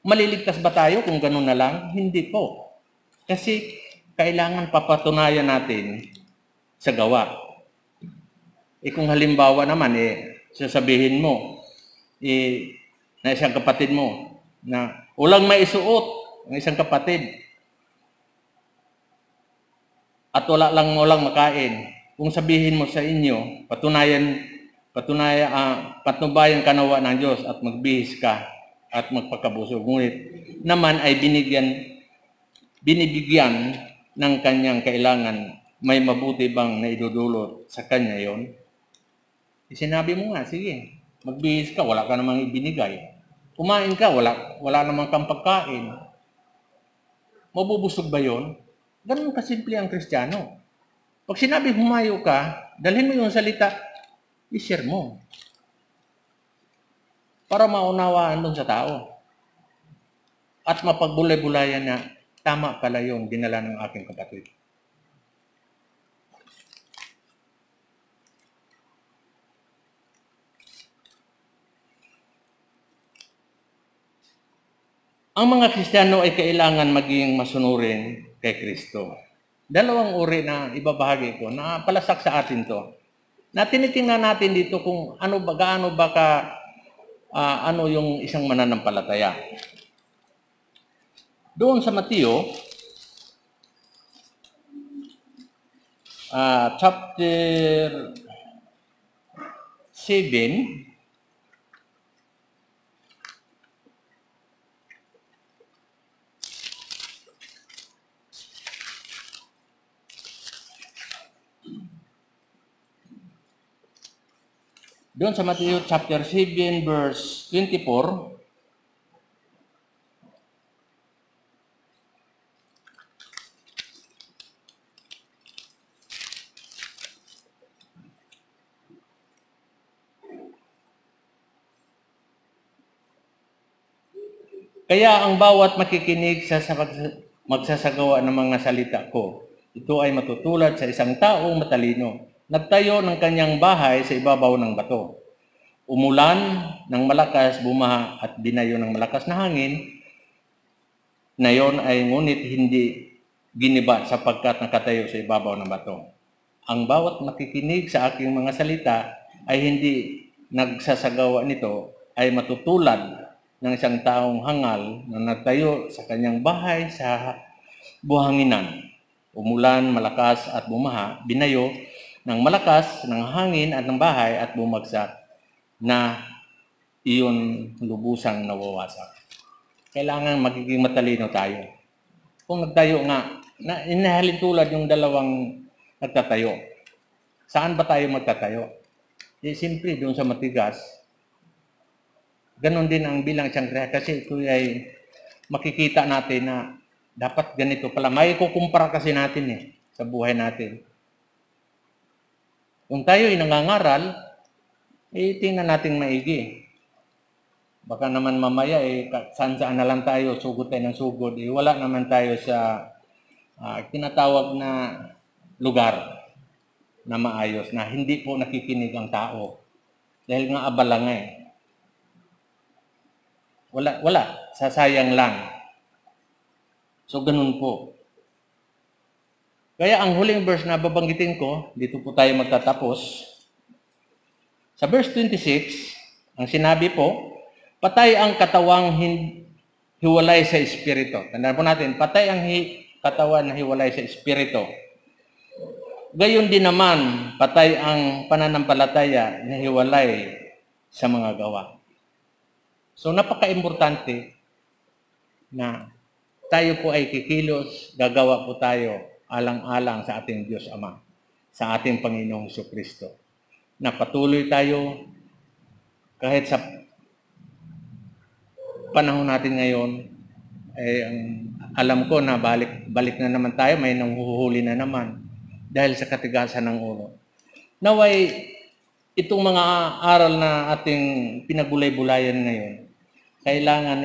Maliligtas ba tayo kung ganun na lang? Hindi po. Kasi kailangan papatunayan natin sa gawa. Kung halimbawa naman, sasabihin mo, na isang kapatid mo, na walang maisuot ng isang kapatid, at walang makain. Kung sabihin mo sa inyo, patnubayan ka nawa ng Diyos at magbihis ka at magpakabusog. Ngunit naman ay binibigyan ng kanyang kailangan, may mabuti bang naidudulot sa kanya yon? Sinabi mo nga, sige, magbihis ka, wala ka namang ibinigay. Kumain ka, wala namang kang pagkain. Mabubusog ba yon? Ganun kasimple ang Kristiyano. Pag sinabi humayo ka, dalhin mo yung salita, i-share mo. Para maunawaan doon sa tao. At mapagbulay-bulayan na, tama pala yung dinala ng aking kapatid. Ang mga Kristiyano ay kailangan maging masunurin kay Kristo. Dalawang uri na ibabahagi ko na palasak sa atin to. Na tinitingnan natin dito kung gaano yung isang mananampalataya. Doon sa Mateo, chapter 7, doon sa Matthew chapter 7 verse 24, kaya ang bawat makikinig sa magsasagawa ng mga salita ko, ito ay matutulad sa isang taong matalino. Nagtayo ng kanyang bahay sa ibabaw ng bato. Umulan ng malakas, bumaha at binayo ng malakas na hangin. Na yon ay ngunit hindi giniba sapagkat nakatayo sa ibabaw ng bato. Ang bawat makikinig sa aking mga salita ay hindi nagsasagawa nito ay matutulad ng isang taong hangal na nagtayo sa kanyang bahay sa buhanginan. Umulan, malakas at bumaha, binayo ng malakas ng hangin at ng bahay at bumagsak na iyon lubusang nawawasak. Kailangan magiging matalino tayo. Kung nagtayo nga, inahalin tulad yung dalawang nagtatayo. Saan ba tayo magtatayo? Siyempre doon sa matigas. Ganon din ang bilang siyang kriya kasi ito ay makikita natin na dapat ganito pala. May kukumpara kasi natin sa buhay natin. Kung tayo ay nangangaral, tingnan natin maigi. Baka naman mamaya, saan na lang tayo, sugod tayo ng sugod. Wala naman tayo sa tinatawag na lugar na maayos, na hindi po nakikinig ang tao. Dahil nga abala nga Wala. Sasayang lang. So, ganun po. Kaya ang huling verse na babanggitin ko, dito po tayo magtatapos. Sa verse 26, ang sinabi po, patay ang katawang hiwalay sa espiritu. Tandaan po natin, patay ang katawan na hiwalay sa espiritu. Gayon din naman, patay ang pananampalataya na hiwalay sa mga gawa. So, napaka-importante na tayo po ay kikilos, gagawa po tayo alang-alang sa ating Diyos Ama, sa ating Panginoong Jesucristo. Na patuloy tayo kahit sa panahon natin ngayon, alam ko na balik na naman tayo, may nanghuhuli na naman dahil sa katigasan ng ulo. Naway, itong mga aral na ating pinagulay-bulayan ngayon, kailangan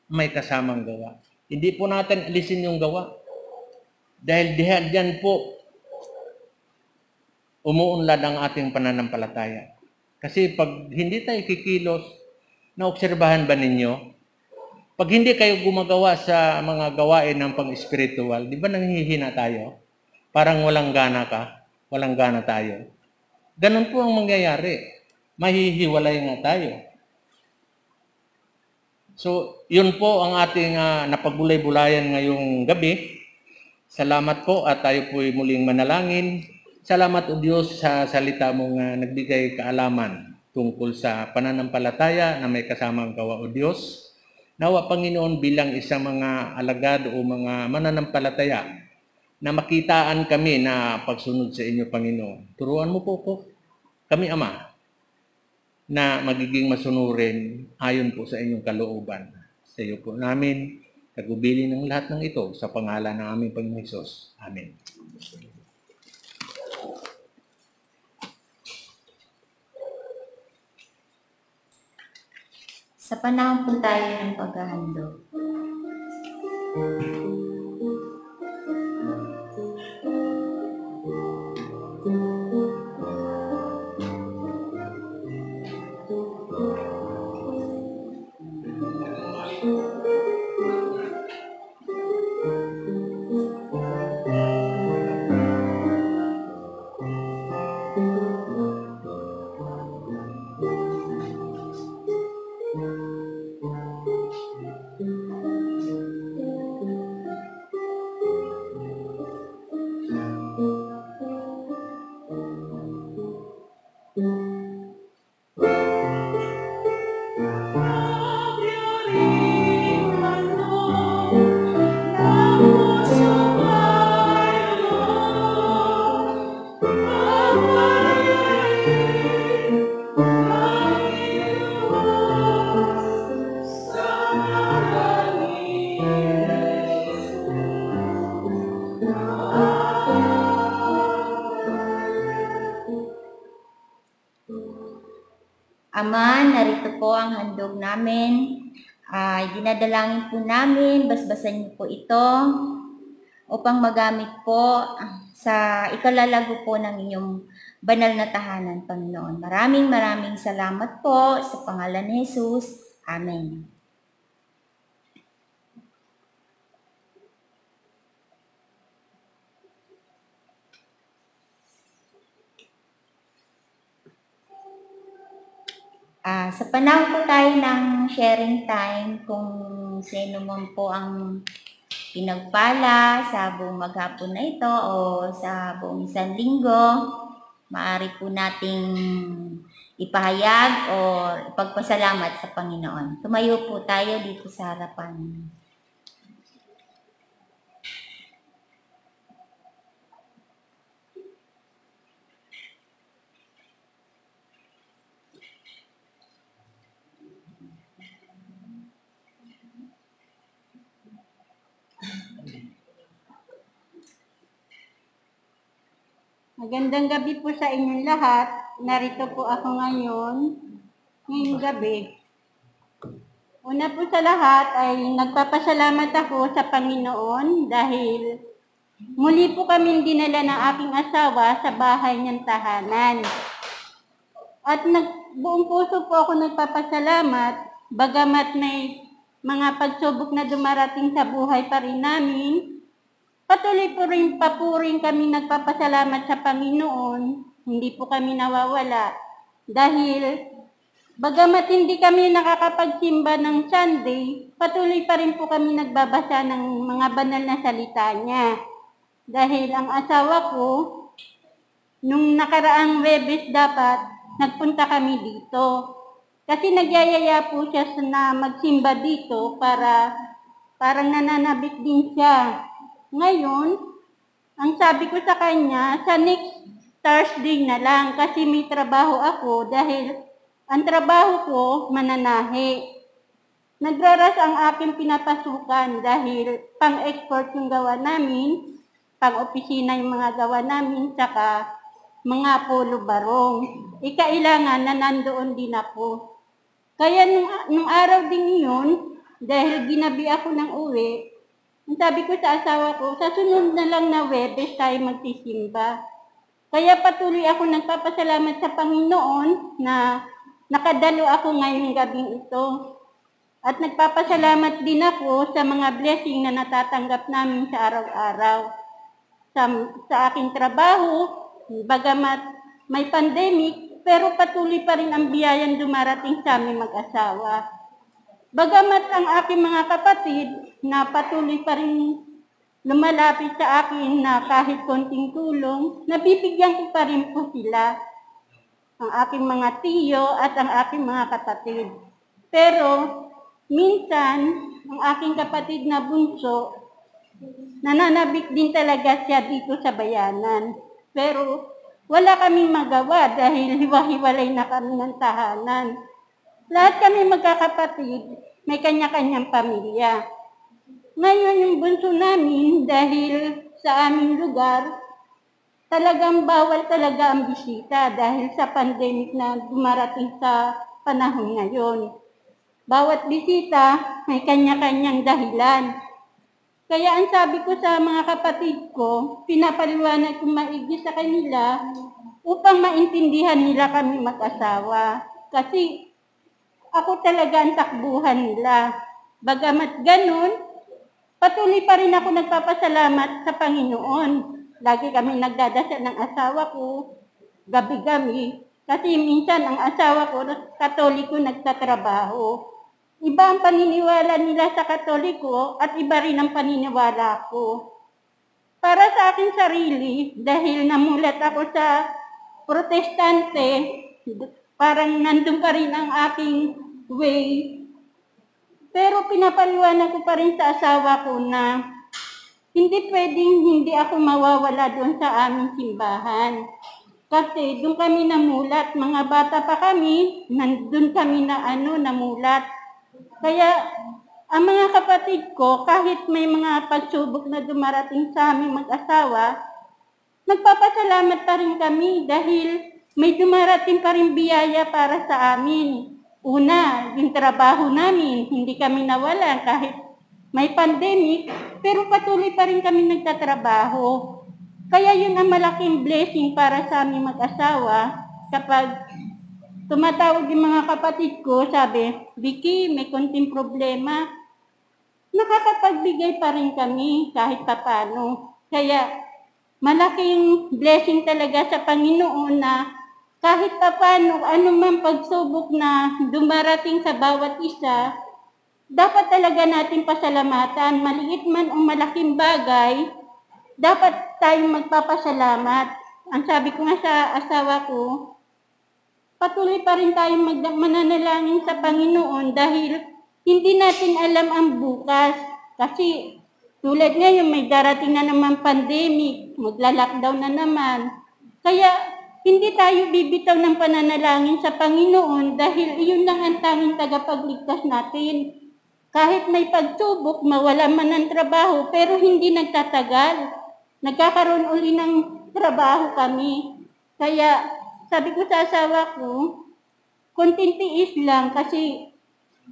may kasamang gawa. Hindi po natin alisin yung gawa. Dahil diyan po umuunlad ang ating pananampalataya. Kasi pag hindi tayo kikilos, naobserbahan ba ninyo? Pag hindi kayo gumagawa sa mga gawain ng pang-spiritual, di ba nanghihina tayo? Parang walang gana ka, walang gana tayo. Ganun po ang mangyayari. Mahihiwalay nga tayo. So, yun po ang ating napagulay-bulayan ngayong gabi. Salamat po at tayo po'y muling manalangin. Salamat o Diyos sa salita mong nagbigay kaalaman tungkol sa pananampalataya na may kasamang gawa o Diyos. Nawa Panginoon bilang isang mga alagad o mga mananampalataya na makitaan kami na pagsunod sa inyo Panginoon. Turuan mo po kami Ama na magiging masunurin ayon po sa inyong kalooban. Sa iyo po namin, tagubilin ng lahat ng ito sa pangalan ng aming Panginoon Hesus. Amen. Sa panahon po tayo ng paghahandog. Ama, narito po ang handog namin. Dinadalangin po namin, basbasan niyo po ito upang magamit po sa ikalalago po ng inyong banal na tahanan, Panginoon. Maraming salamat po sa pangalan ni Jesus. Amen. Sa panahon po tayo ng sharing time, kung sino man po ang pinagpala sa buong maghapon na ito o sa buong isang linggo, maaari po nating ipahayag o ipagpasalamat sa Panginoon. Tumayo po tayo dito sa harapan. Magandang gabi po sa inyong lahat. Narito po ako ngayong gabi. Una po sa lahat ay nagpapasalamat ako sa Panginoon dahil muli po kaming dinala ng aking asawa sa bahay niyang tahanan. At buong puso po ako nagpapasalamat, bagamat may mga pagsubok na dumarating sa buhay pa rin namin, patuloy po rin kami nagpapasalamat sa Panginoon, hindi po kami nawawala. Dahil bagamat hindi kami nakakapagsimba ng Sunday, patuloy pa rin po kami nagbabasa ng mga banal na salita niya. Dahil ang asawa ko, nung nakaraang Webes dapat, nagpunta kami dito. Kasi nagyayaya po siya na magsimba dito para parang nananabik din siya. Ngayon, ang sabi ko sa kanya, sa next Thursday na lang kasi may trabaho ako dahil ang trabaho ko mananahi. Nagraras ang aking pinapasukan dahil pang-export yung gawa namin, pang-opisina yung mga gawa namin, tsaka mga polo barong. Kailangan na nandoon din ako. Kaya nung araw din yun, dahil ginabi ako ng uwi, ang sabi ko sa asawa ko, sa sunod na lang na Webes tayo magsisimba. Kaya patuloy ako nagpapasalamat sa Panginoon na nakadalo ako ngayong gabing ito. At nagpapasalamat din ako sa mga blessing na natatanggap namin sa araw-araw. Sa aking trabaho, bagamat may pandemic, pero patuloy pa rin ang biyayang dumarating sa aming mag-asawa. Bagamat ang aking mga kapatid na patuloy pa rin lumalapit sa akin na kahit konting tulong, nabibigyan ko pa rin po sila, ang aking mga tiyo at ang aking mga kapatid. Pero minsan, ang aking kapatid na bunso, nananabik din talaga siya dito sa bayanan. Pero wala kaming magawa dahil hiwa-hiwalay na kami ng tahanan. Lahat kami magkakapatid, may kanya-kanyang pamilya. Ngayon yung bunso namin, dahil sa aming lugar, talagang bawal talaga ang bisita dahil sa pandemic na dumarating sa panahon ngayon. Bawat bisita may kanya-kanyang dahilan. Kaya ang sabi ko sa mga kapatid ko, pinapaliwanag ko maigi sa kanila upang maintindihan nila kami mag-asawa. Kasi ako talaga ang takbuhan nila. Bagamat ganun, patuloy pa rin ako nagpapasalamat sa Panginoon. Lagi kami nagdadasal ng asawa ko, gabi-gabi. Kasi minsan ang asawa ko, Katoliko, nagtatrabaho. Iba ang paniniwala nila sa Katoliko at iba rin ang paniniwala ko. Para sa aking sarili, dahil namulat ako sa Protestante, parang nandun pa rin ang aking way. Pero pinapaliwanag ko pa rin sa asawa ko na hindi pwedeng hindi ako mawawala doon sa aming simbahan. Kasi doon kami namulat, mga bata pa kami, nandun kami namulat. Kaya ang mga kapatid ko, kahit may mga pagsubok na dumarating sa aming mag-asawa, nagpapasalamat pa rin kami dahil may dumarating pa rin biyaya para sa amin. Una, yung trabaho namin, hindi kami nawalan kahit may pandemic, pero patuloy pa rin kami nagtatrabaho. Kaya yun ang malaking blessing para sa aming mag-asawa kapag tumatawag yung mga kapatid ko, sabi, Vicky, may konting problema. Nakakapagbigay pa rin kami kahit papano. Kaya malaking blessing talaga sa Panginoon na kahit papano, anumang pagsubok na dumarating sa bawat isa, dapat talaga natin pasalamatan. Maliit man o malaking bagay, dapat tayong magpapasalamat. Ang sabi ko nga sa asawa ko, patuloy pa rin tayong mananalangin sa Panginoon dahil hindi natin alam ang bukas. Kasi tulad ngayon may darating na naman pandemic, magla-lockdown na naman. Kaya hindi tayo bibitaw ng pananalangin sa Panginoon dahil iyon lang ang tanging tagapagligtas natin. Kahit may pagsubok, mawala man ng trabaho, pero hindi nagtatagal. Nagkakaroon uli ng trabaho kami. Kaya sabi ko sa asawa ko, konting tiis lang kasi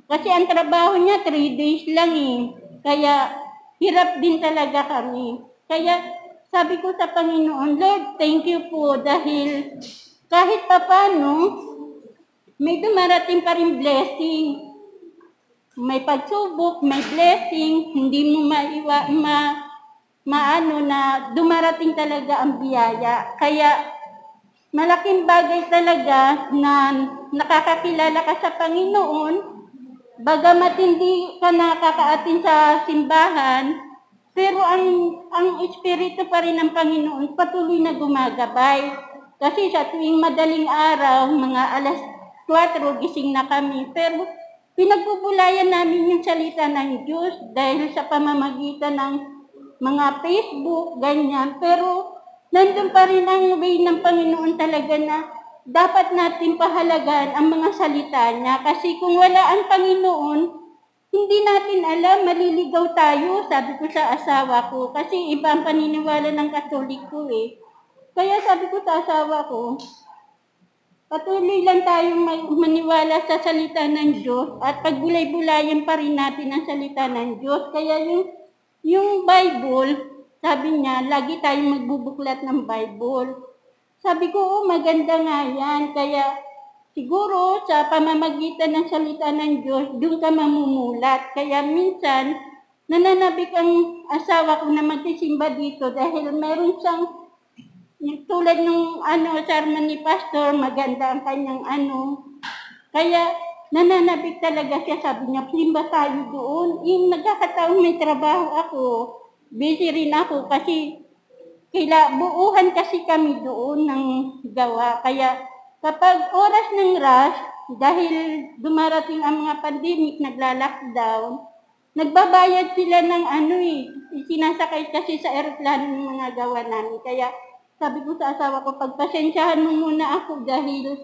ang trabaho niya 3 days lang eh. Kaya hirap din talaga kami. Kaya sabi ko sa Panginoon, Lord, thank you po dahil kahit papano, may dumarating pa rin blessing. May pagsubok, may blessing, hindi mo maano na dumarating talaga ang biyaya. Kaya malaking bagay talaga na nakakakilala ka sa Panginoon, bagamat hindi ka nakakaatin sa simbahan, pero ang Espiritu pa rin ng Panginoon patuloy na gumagabay. Kasi sa tuwing madaling araw, mga 4, gising na kami. Pero pinagbubulayan namin yung salita ng Diyos dahil sa pamamagitan ng mga Facebook, ganyan. Pero nandun pa rin ang way ng Panginoon talaga na dapat natin pahalagaan ang mga salita niya. Kasi kung wala ang Panginoon, hindi natin alam, maliligaw tayo, sabi ko sa asawa ko. Kasi iba ang paniniwala ng Katoliko eh. Kaya sabi ko sa asawa ko, patuloy lang tayong maniwala sa salita ng Diyos at pagbulay-bulayan pa rin natin ang salita ng Diyos. Kaya yung Bible, sabi niya, lagi tayong magbubuklat ng Bible. Sabi ko, oh, maganda nga yan. Kaya siguro sa pamamagitan ng salita ng Diyos, doon ka mamumulat. Kaya minsan, nananabik ang asawa ko na magsisimba dito dahil meron siyang, tulad ng sermon ni Pastor, maganda ang kanyang Kaya nananabik talaga siya, sabi niya, simba tayo doon. Yung nagkakataon may trabaho ako, busy rin ako kasi buuhan kasi kami doon ng gawa. Kaya kapag oras ng rush, dahil dumarating ang mga pandemic, nagla-lockdown, nagbabayad sila ng sinasakay kasi sa aeroplano ng mga gawa namin. Kaya sabi ko sa asawa ko, pagpasensyahan mo muna ako dahil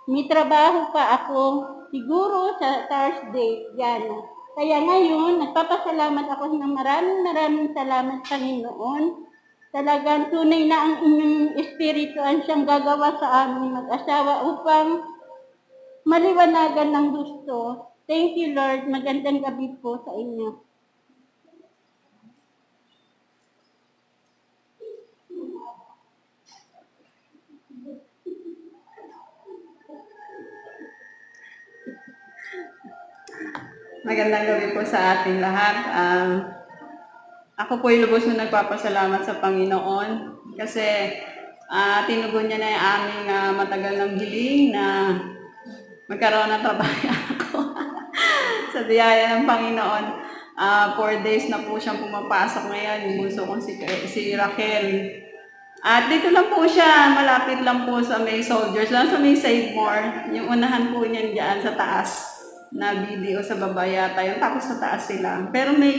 may trabaho pa ako. Siguro sa Thursday, yan. Kaya ngayon, nagpapasalamat ako ng maraming salamat Panginoon. Talagang tunay na ang inyong espirituan siyang gagawa sa aming mag-asawa upang maliwanagan ng gusto. Thank you, Lord. Magandang gabi po sa inyo. Magandang gabi po sa ating lahat. Ako po ay lubos na nagpapasalamat sa Panginoon kasi tinugon niya na yung aming matagal ng hiling na magkaroon ng trabaho ako. Sa biyaya ng Panginoon, 4 days na po siyang pumapasok ngayon, yung bunso kong si Raquel. At dito lang po siya, malapit lang po sa may Soldiers, lang sa may Save More, yung unahan po niyan dyan sa taas na video sa baba yata yung tapos sa taas sila. Pero may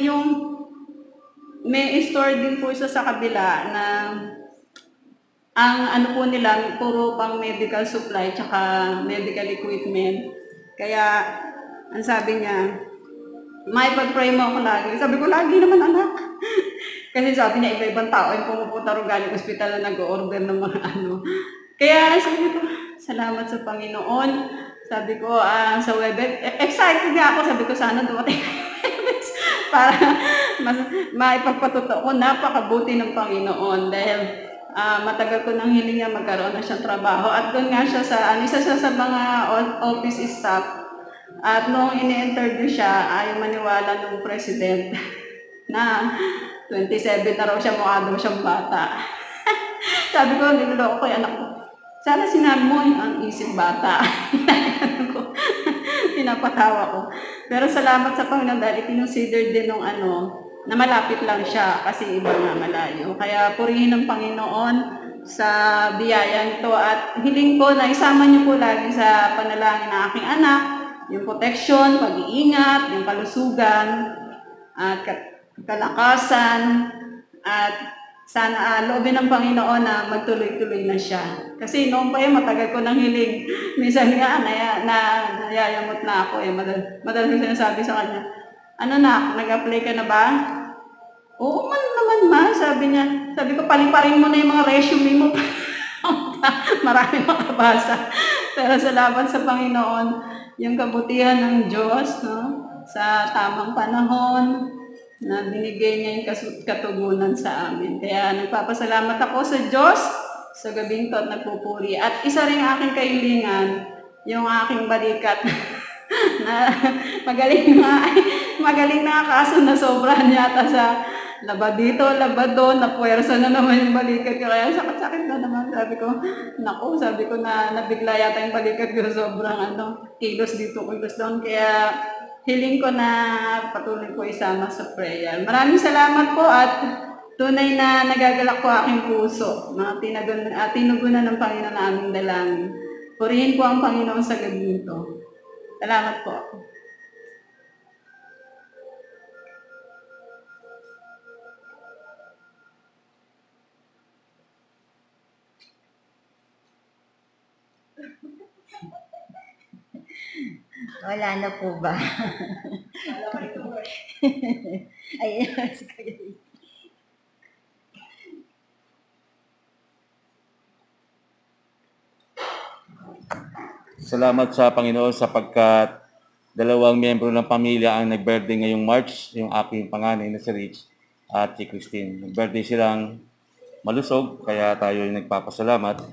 store din po siya sa kabila na ang po nila puro pang medical supply tsaka medical equipment. Kaya ang sabi niya, may pag-pray mo ako lagi. Sabi ko, lagi naman anak. Kasi sabi niya, iba-ibang tao yung pumupunta rin galing ospital na nag-order ng mga Kaya sabi ko, salamat sa Panginoon. Sabi ko, sa Webex, excited nga ako. Sabi ko, sana dumating para maipagpatuto ko, napakabuti ng Panginoon. Dahil matagal ko nang hiling niya magkaroon na siyang trabaho. At doon nga siya isa siya sa mga office staff. At nung ini-interview siya, ayaw maniwala ng president na 27 na raw siya, mukha daw siyang bata. Sabi ko, niloloko ko yung anak ko. Sana sinabi mo ang isip bata. Pinapatawa ko. Pero salamat sa Panginoon dahil ikinonsider din nung na malapit lang siya kasi iba nga malayo. Kaya purihin ng Panginoon sa biyaya nito at hiling ko na isama niyo po lagi sa panalangin ng aking anak, yung protection, pag-iingat, yung kalusugan, at kalakasan, at sana loobin ng Panginoon na magtuloy-tuloy na siya. Kasi noon pa matagal ko nang hiling. Minsan nga, nayayamot na ako. Madalas ko sinasabi sa kanya, nag-apply ka na ba? Oo man naman ma, sabi niya. Sabi ko, paliparin mo na yung mga resume mo. Maraming makabasa. Pero salamat sa Panginoon, yung kabutihan ng Diyos, sa tamang panahon, na binigay niya yung katugunan sa amin. Kaya nagpapasalamat ako sa Diyos sa gabing to at nagpupuri. At isa rin aking kahilingan, yung aking balikat na magaling na kaso na sobrahan yata sa laba dito, laba doon, napuwersa na naman yung balikat ko. Kaya sakit-sakit na naman. Sabi ko na nabigla yata yung balikat ko, sobrang kilos dito, kilos doon. Kaya hiling ko na patuloy ko isama sa prayer. Maraming salamat po at tunay na nagagalak po aking puso. Mga tinugunan ng Panginoon na aming dalangin. Purihin po ang Panginoon sa gabi ito. Salamat po. Wala na po ba? Ayun, si Kuya Ricky. Salamat sa Panginoon sapagkat dalawang miyembro ng pamilya ang nag-birthday ngayong March, yung aking panganay na si Rich at si Christine. Nag-birthday silang malusog, kaya tayo ay nagpapasalamat.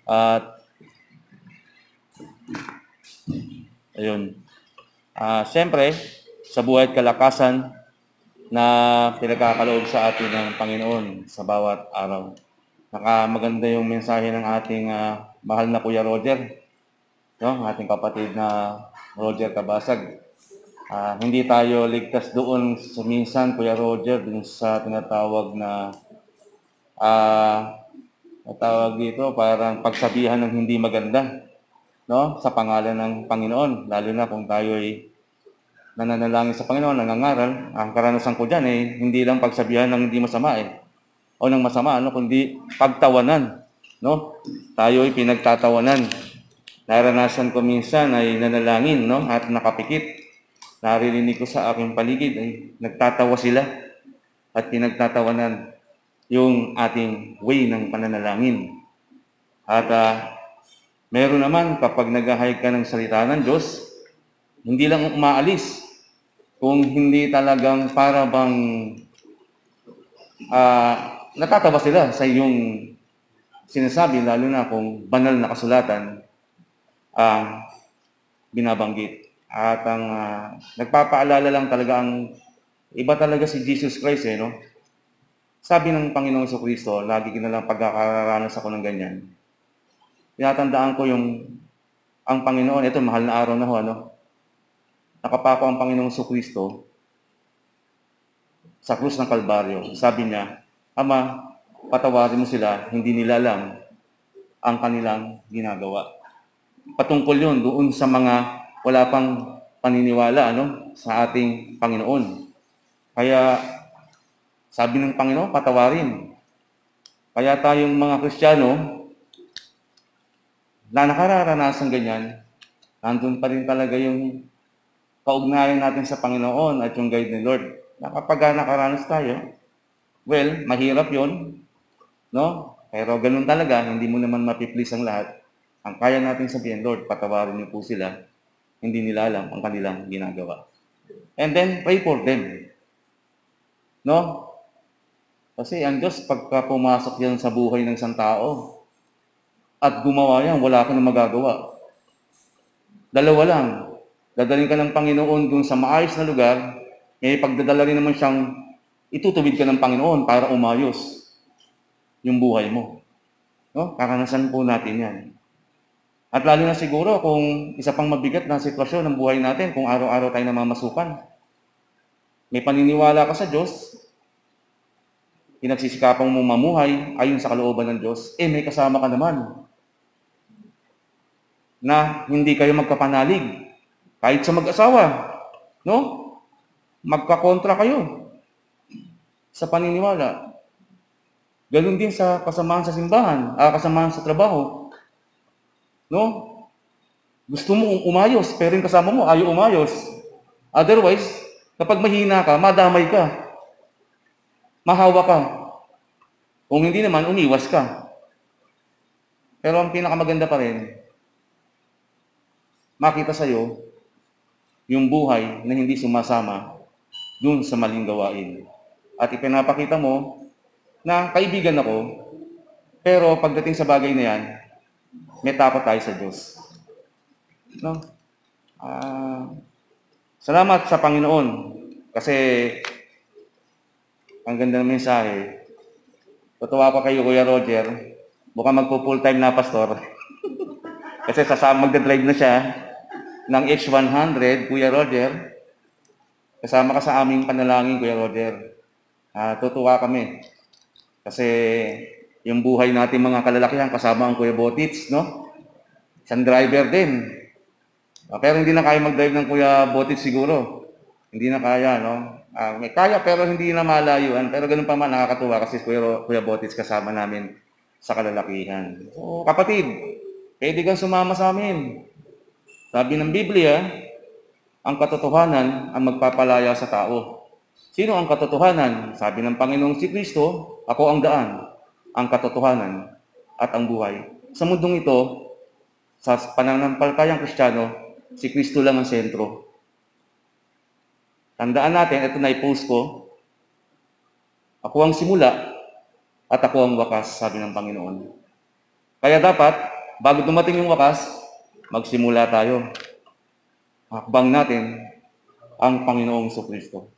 At ayun. Siyempre, sa buhay at kalakasan na pinagkakaloob sa atin ng Panginoon sa bawat araw. Maganda yung mensahe ng ating mahal na Kuya Roger, no? Ating kapatid na Roger Cabasag. Hindi tayo ligtas doon sa minsan, Kuya Roger, dun sa tinatawag na tawag dito, parang pagsabihan ng hindi maganda, no? Sa pangalan ng Panginoon, lalo na kung tayo ay nananalangin sa Panginoon, nangangaral. Ang karanasan ko dyan hindi lang pagsabihan ng hindi masama o ng masama, kundi pagtawanan, no? Tayo ay pinagtatawanan. Naranasan ko minsan ay nanalangin, no? At nakapikit. Naririnig ko sa aking paligid ay nagtatawa sila at pinagtatawanan yung ating way ng pananalangin. At meron naman kapag naghahayag ka ng salita ng Diyos, hindi lang umaalis, kung hindi talagang para bang natatawa sila sa iyong sinasabi, lalo na kung banal na kasulatan ang binabanggit. At ang nagpapaalala lang talaga ang iba talaga si Jesus Christ, no? Sabi ng Panginoong Jesucristo, lagi kinalang pagkakaranas ako ng ganyan. Tinatandaan ko ang Panginoon, ito mahal na araw na ho, nakapako ang Panginoong Jesucristo sa krus ng Kalbaryo. Sabi niya, Ama, patawarin mo sila, hindi nila alam ang kanilang ginagawa. Patungkol yun doon sa mga wala pang paniniwala sa ating Panginoon. Kaya sabi ng Panginoon, patawarin. Kaya tayong mga Kristiyano na nakararanasan ganyan, nandun pa rin talaga yung kaugnayan natin sa Panginoon at yung guide ni Lord. Kapag nakaranas tayo, well, mahirap yon, no? Pero ganun talaga, hindi mo naman mapiplease ang lahat. Ang kaya natin sabihin, Lord, patawarin niyo po sila. Hindi nila alam ang kanilang ginagawa. And then, pray for them. No? Kasi ang Diyos, pagka pumasok yan sa buhay ng isang tao, at gumawa yan, wala ka na magagawa. Dalawa lang. Dadalhin ka ng Panginoon dun sa maayos na lugar, may pagdadala rin naman siyang itutuwid ka ng Panginoon para umayos yung buhay mo. No? Karanasan po natin yan. At lalo na siguro kung isa pang mabigat na sitwasyon ng buhay natin, kung araw-araw tayo namamasukan. May paniniwala ka sa Diyos, pinagsisikapang mo mamuhay ayon sa kalooban ng Diyos, may kasama ka naman na hindi kayo magkapanalig. Kahit sa mag-asawa, no? Magkakontra kayo sa paniniwala. Ganun din sa kasamahan sa simbahan, kasamahan sa trabaho. No? Gusto mo umayos, pero yung kasama mo ayaw umayos. Otherwise, kapag mahina ka, madamay ka. Mahawa ka. Kung hindi naman, umiwas ka. Pero ang pinakamaganda pa rin, makita sa'yo yung buhay na hindi sumasama dun sa maling gawain. At ipinapakita mo na kaibigan ako, pero pagdating sa bagay na yan, may takot tayo sa Diyos. No? Salamat sa Panginoon kasi ang ganda ng mensahe. Tutuwa pa kayo, Kuya Roger. Mukhang magpo-full time na pastor. Kasi magdadrive na siya ng H100, Kuya Roger. Kasama ka sa aming panalangin, Kuya Roger. Tutuwa kami. Kasi yung buhay natin mga kalalakihan, kasama ang Kuya Botits, no? Isang driver din. Pero hindi na kaya mag-drive ng Kuya Botis siguro. Hindi na kaya, no? May kaya pero hindi na malayuan. Pero ganun pa man, nakakatuwa kasi Kuya Botis kasama namin sa kalalakihan. So, kapatid, pwede kang sumama sa amin. Sabi ng Biblia, ang katotohanan ang magpapalaya sa tao. Sino ang katotohanan? Sabi ng Panginoong si Kristo, ako ang daan, ang katotohanan, at ang buhay. Sa mundong ito, sa pananampalatayang Kristiyano, si Kristo lang ang sentro. Tandaan natin, ito na i-post ko, ako ang simula at ako ang wakas, sabi ng Panginoon. Kaya dapat, bago dumating yung wakas, magsimula tayo. Hakbang natin ang Panginoong Kristo.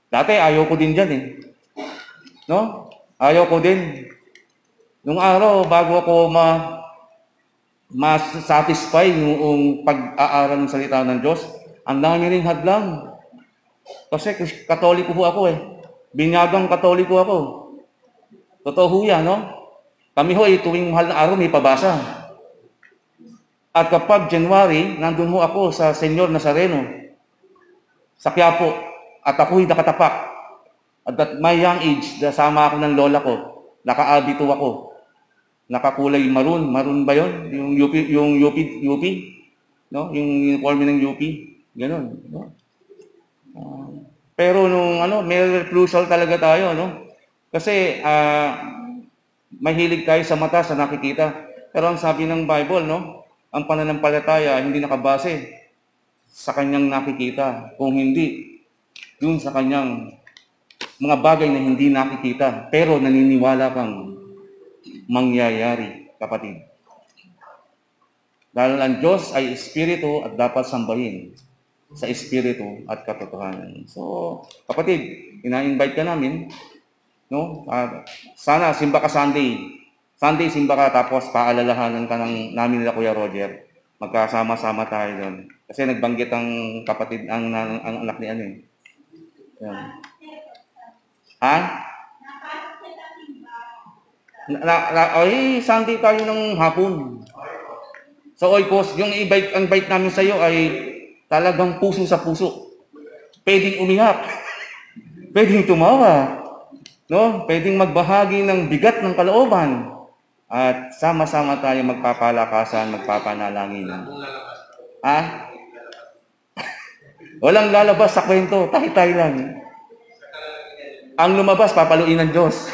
Dati, ayaw ko din dyan eh. No? Ayaw ko din. Nung araw, bago ako mas-satisfy yung pag-aaral ng salita ng Diyos, ang dami rin hadlang. Kasi Katoliko po ako eh. Binyagang Katoliko ako. Totoo ho yan, no? Kami ho tuwing mahal na araw may pabasa. At kapag January, nandun ho ako sa Senyor Nazareno, sa Quiapo, at ako'y nakatapak. At at my young age, nasama ako ng lola ko, nakaabito ako. Nakakulay maroon ba yun? Yung UP, no? Yung uniforme ng UP, ganun, no? Pero nung may reclusal talaga tayo, no? Kasi mahilig tayo sa mata, sa nakikita. Pero ang sabi ng Bible, no? Ang pananampalataya hindi nakabase sa kanyang nakikita, kung hindi dun sa kanyang mga bagay na hindi nakikita, pero naniniwala kang mangyayari, kapatid. Dahil ang Diyos ay Espiritu at dapat sambahin sa Espiritu at katotohanan. So, kapatid, ina-invite ka namin, no? Sana simba ka Sunday. Sunday simba ka tapos paalalahanan ka namin nila Kuya Roger. Magkasama-sama tayo doon. Kasi nagbanggit ang kapatid, ang anak ni Yan. Ha? Sunday tayo ng hapon. So, Oikos, yung invite namin sa iyo ay talagang puso sa puso. Pwedeng umiyak. Pwedeng tumawa. No? Pwedeng magbahagi ng bigat ng kalooban. At sama-sama tayo magpapalakasan, magpapanalangin. Ha? Walang lalabas sa kwento. Tayo-tayo lang. Ang lumabas, papaluin ng Diyos.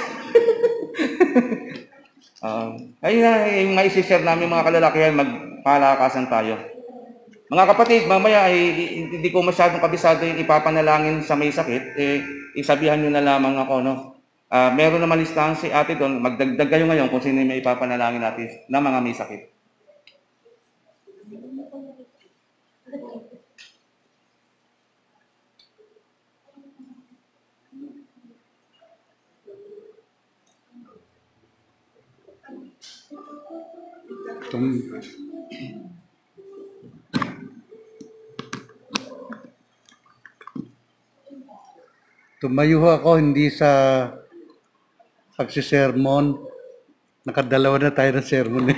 Ayun na, yung maisishare namin mga kalalakihan, magpalakasan tayo. Mga kapatid, mamaya ay hindi ko masyadong kabisado yung ipapanalangin sa may sakit, isabihan nyo na lamang ako, no? Meron naman listahan si ate doon, magdagdag kayo ngayon kung sino yung may ipapanalangin natin na mga may sakit. Tumayo ako hindi sa pagsisermon. Nakadalawa na tayo ng sermon.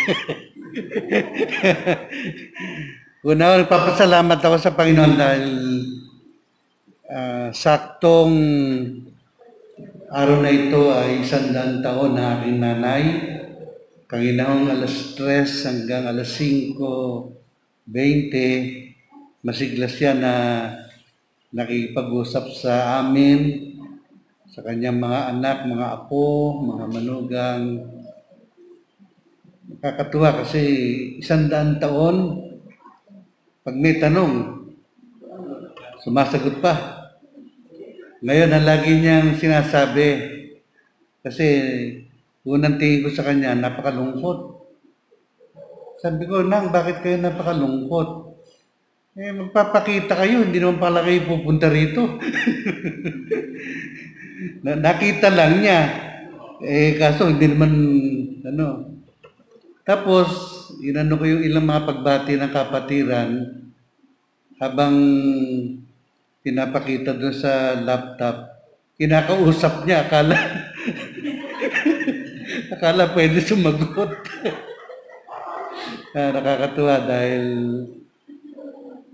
Una, nagpapasalamat ako sa Panginoon dahil saktong araw na ito ay 100 taon na aking nanay. Kaginahong alas 3 hanggang alas 5:20, masigla siya na nakikipag-usap sa amin, sa kanyang mga anak, mga apo, mga manugang. Nakakatuwa kasi 100 taon, pag may tanong, sumasagot pa. Ngayon, ang lagi niyang sinasabi, kasi unang tingin ko sa kanya, napakalungkot. Sabi ko, Nang, bakit kayo napakalungkot? Magpapakita kayo, hindi naman pala kayo pupunta rito. Nakita lang niya. Kaso hindi naman, Tapos, inano ko yung ilang mga pagbati ng kapatiran habang pinapakita doon sa laptop. Kinakausap niya, akala pwede sumagot. Nakakatuwa dahil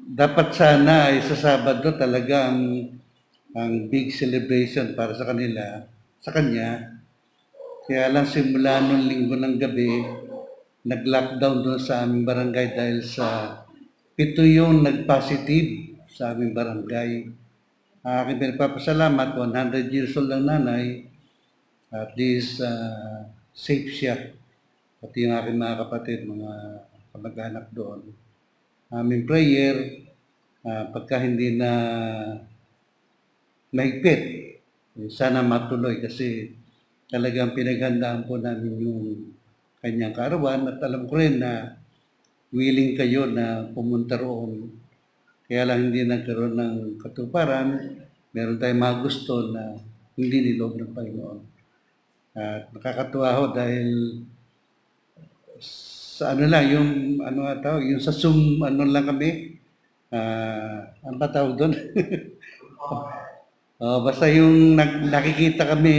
dapat sana ay sa Sabado talaga ang big celebration para sa kanya. Kaya lang simula nung linggo ng gabi, nag-lockdown doon sa aming barangay dahil sa 7 yung nag-positive sa aming barangay. Aking pinagpapasalamat, 100 years old ang nanay, at least safe siya. Pati yung aking mga kapatid, mga kamag-anak doon. Aming prayer, pagka hindi na mahigpit, sana matuloy kasi talagang pinaghandaan po namin yung kanyang kaarawan at alam ko rin na willing kayo na pumunta roon. Kaya lang hindi nagkaroon ng katuparan, meron tayong mga gusto na hindi niloob ng Panginoon. At nakakatuwa ho dahil sa ano lang, yung sa Zoom, lang kami, ano ba tawag doon? Basta yung nakikita kami,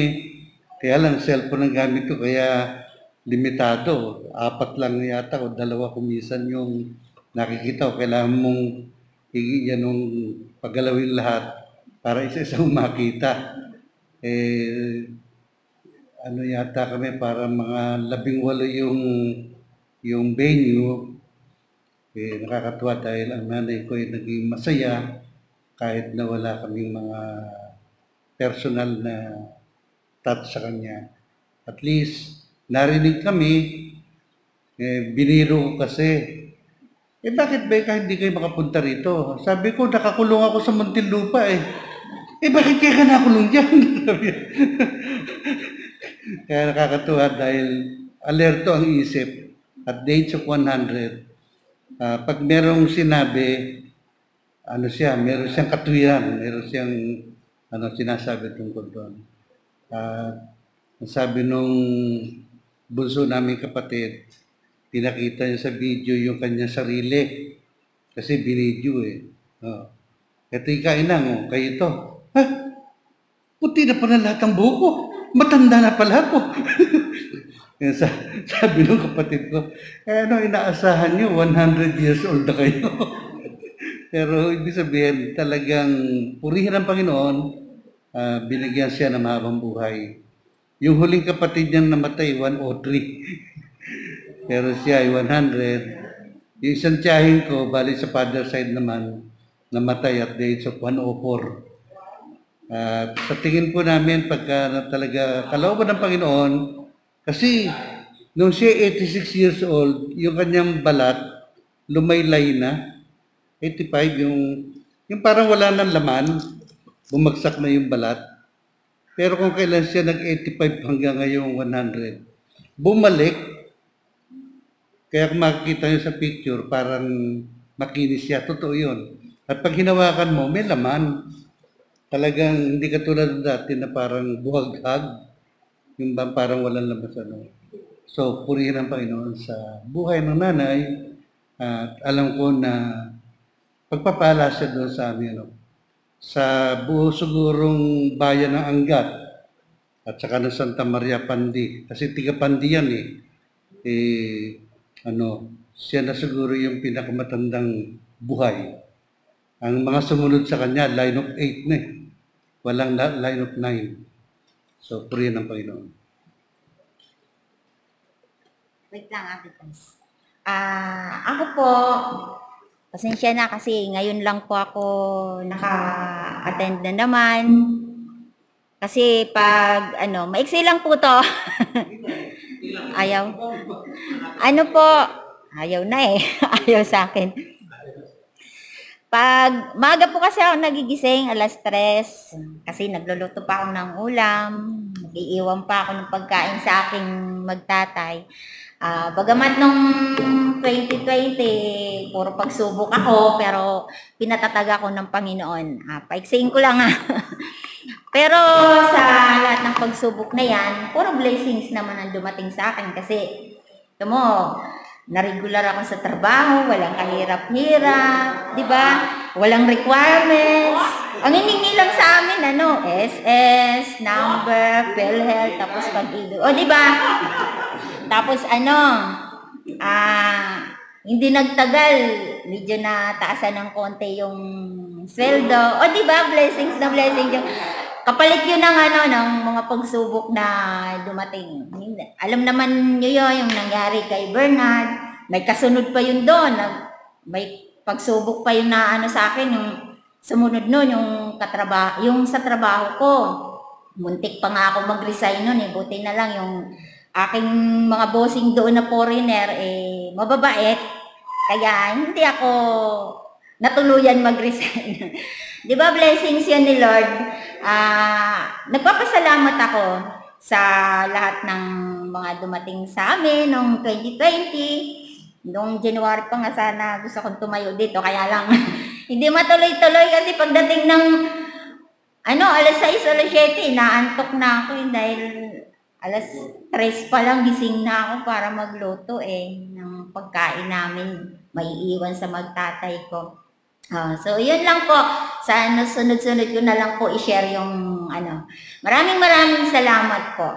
kaya lang cellphone ang gamit ko, kaya limitado. 4 lang yata o 2 kumisan yung nakikita ko. Kailangan mong yung paggalawin lahat para isa-isang makita. Yata kami para mga 18 yung venue. Nakakatuwa dahil ang nanay ko ay naging masaya kahit na wala kaming mga personal na touch sa kanya. At least, narinig kami, biniro ko kasi, bakit ba hindi kayo makapunta rito? Sabi ko, nakakulong ako sa Muntinlupa bakit kayo ka nakulong dyan? Kaya nakakatuwa dahil alerto ang isip. At the age of 100, pag merong sinabi, meron siyang katuwiran, meron siyang sinasabi tungkol doon. Ang sabi nung bunso namin kapatid, pinakita niya sa video yung kanyang sarili. Kasi binidyo Ito ikainang, kayo ito. Puti na pala lahat ang buko. Matanda na pala ako. Sabi nung kapatid ko, inaasahan niyo, 100 years old na kayo. Pero ibig sabihin, talagang purihin ang Panginoon, binigyan siya ng mahabang buhay. Yung huling kapatid niyang namatay, 103. Pero siya ay 100. Yung isang tiyahin ko, bali sa father side naman, namatay at the age of 104. Sa tingin po namin, pagka talaga kalooban ng Panginoon, kasi nung siya 86 years old, yung kanyang balat, lumaylay na. 85, yung parang wala nang laman, bumagsak na yung balat. Pero kung kailan siya nag-85 hanggang ngayong 100, bumalik. Kaya kung makikita nyo sa picture, parang makinis siya. Totoo yun. At pag hinawakan mo, may laman. Talagang hindi katulad dati na parang buhaghag. Yung parang walang laman sa So, purihin ang Panginoon sa buhay ng nanay. At alam ko na pagpapala siya doon sa amin. Sa buo sigurong bayan ng Angat at saka ng Santa Maria Pandi. Kasi tiga Pandi yan siya na siguro yung pinakamatandang buhay. Ang mga sumunod sa kanya, line of 8 na Walang line of 9. So, purihin ang Panginoon. Wait lang, Ate Tess. Ako po, pasensya na kasi ngayon lang po ako naka-attend na naman. Kasi pag, maiksi lang po to. Ayaw. Ayaw na Ayaw sa akin. Pag maaga po kasi ako nagigising, 3:00, kasi nagluluto pa ako ng ulam, iiwan pa ako ng pagkain sa aking magtatay. Bagamat nung 2020, puro pagsubok ako, pero pinatatag ako ng Panginoon. Paiksiin ko lang Pero sa lahat ng pagsubok na yan, puro blessings naman ang dumating sa akin kasi, ito mo, na-regular ako sa trabaho, walang kahirap-hirap, di ba? Walang requirements. Ang hiningi lang sa amin, SS, number, PhilHealth, tapos pag-ibig. O, di ba? Tapos Hindi nagtagal, medyo nataasan ng konti yung sweldo. O di ba, blessings na blessings yung kapalit yun ng ano, ng mga pagsubok na dumating. Alam naman niyo yun, yung nangyari kay Bernard. May kasunod pa yun doon. May pagsubok pa yun na ano sa akin, yung sumunod nun, yung sa trabaho ko. Muntik pa nga ako mag-resign nun eh. Buti na lang yung aking mga bossing doon na foreigner, mababait. Kaya hindi ako natuluyan mag-resign. Di ba blessings yan ni Lord? Nagpapasalamat ako sa lahat ng mga dumating sa amin noong 2020. Noong January pa nga sana gusto kong tumayo dito. Kaya lang hindi matuloy-tuloy kasi pagdating ng alas 6, alas 7, naantok na ako dahil alas 3 pa lang gising na ako para magluto ng pagkain namin may iwan sa magtatay ko. So, yun lang po. Sa sunod-sunod ko na lang po i-share yung Maraming salamat po.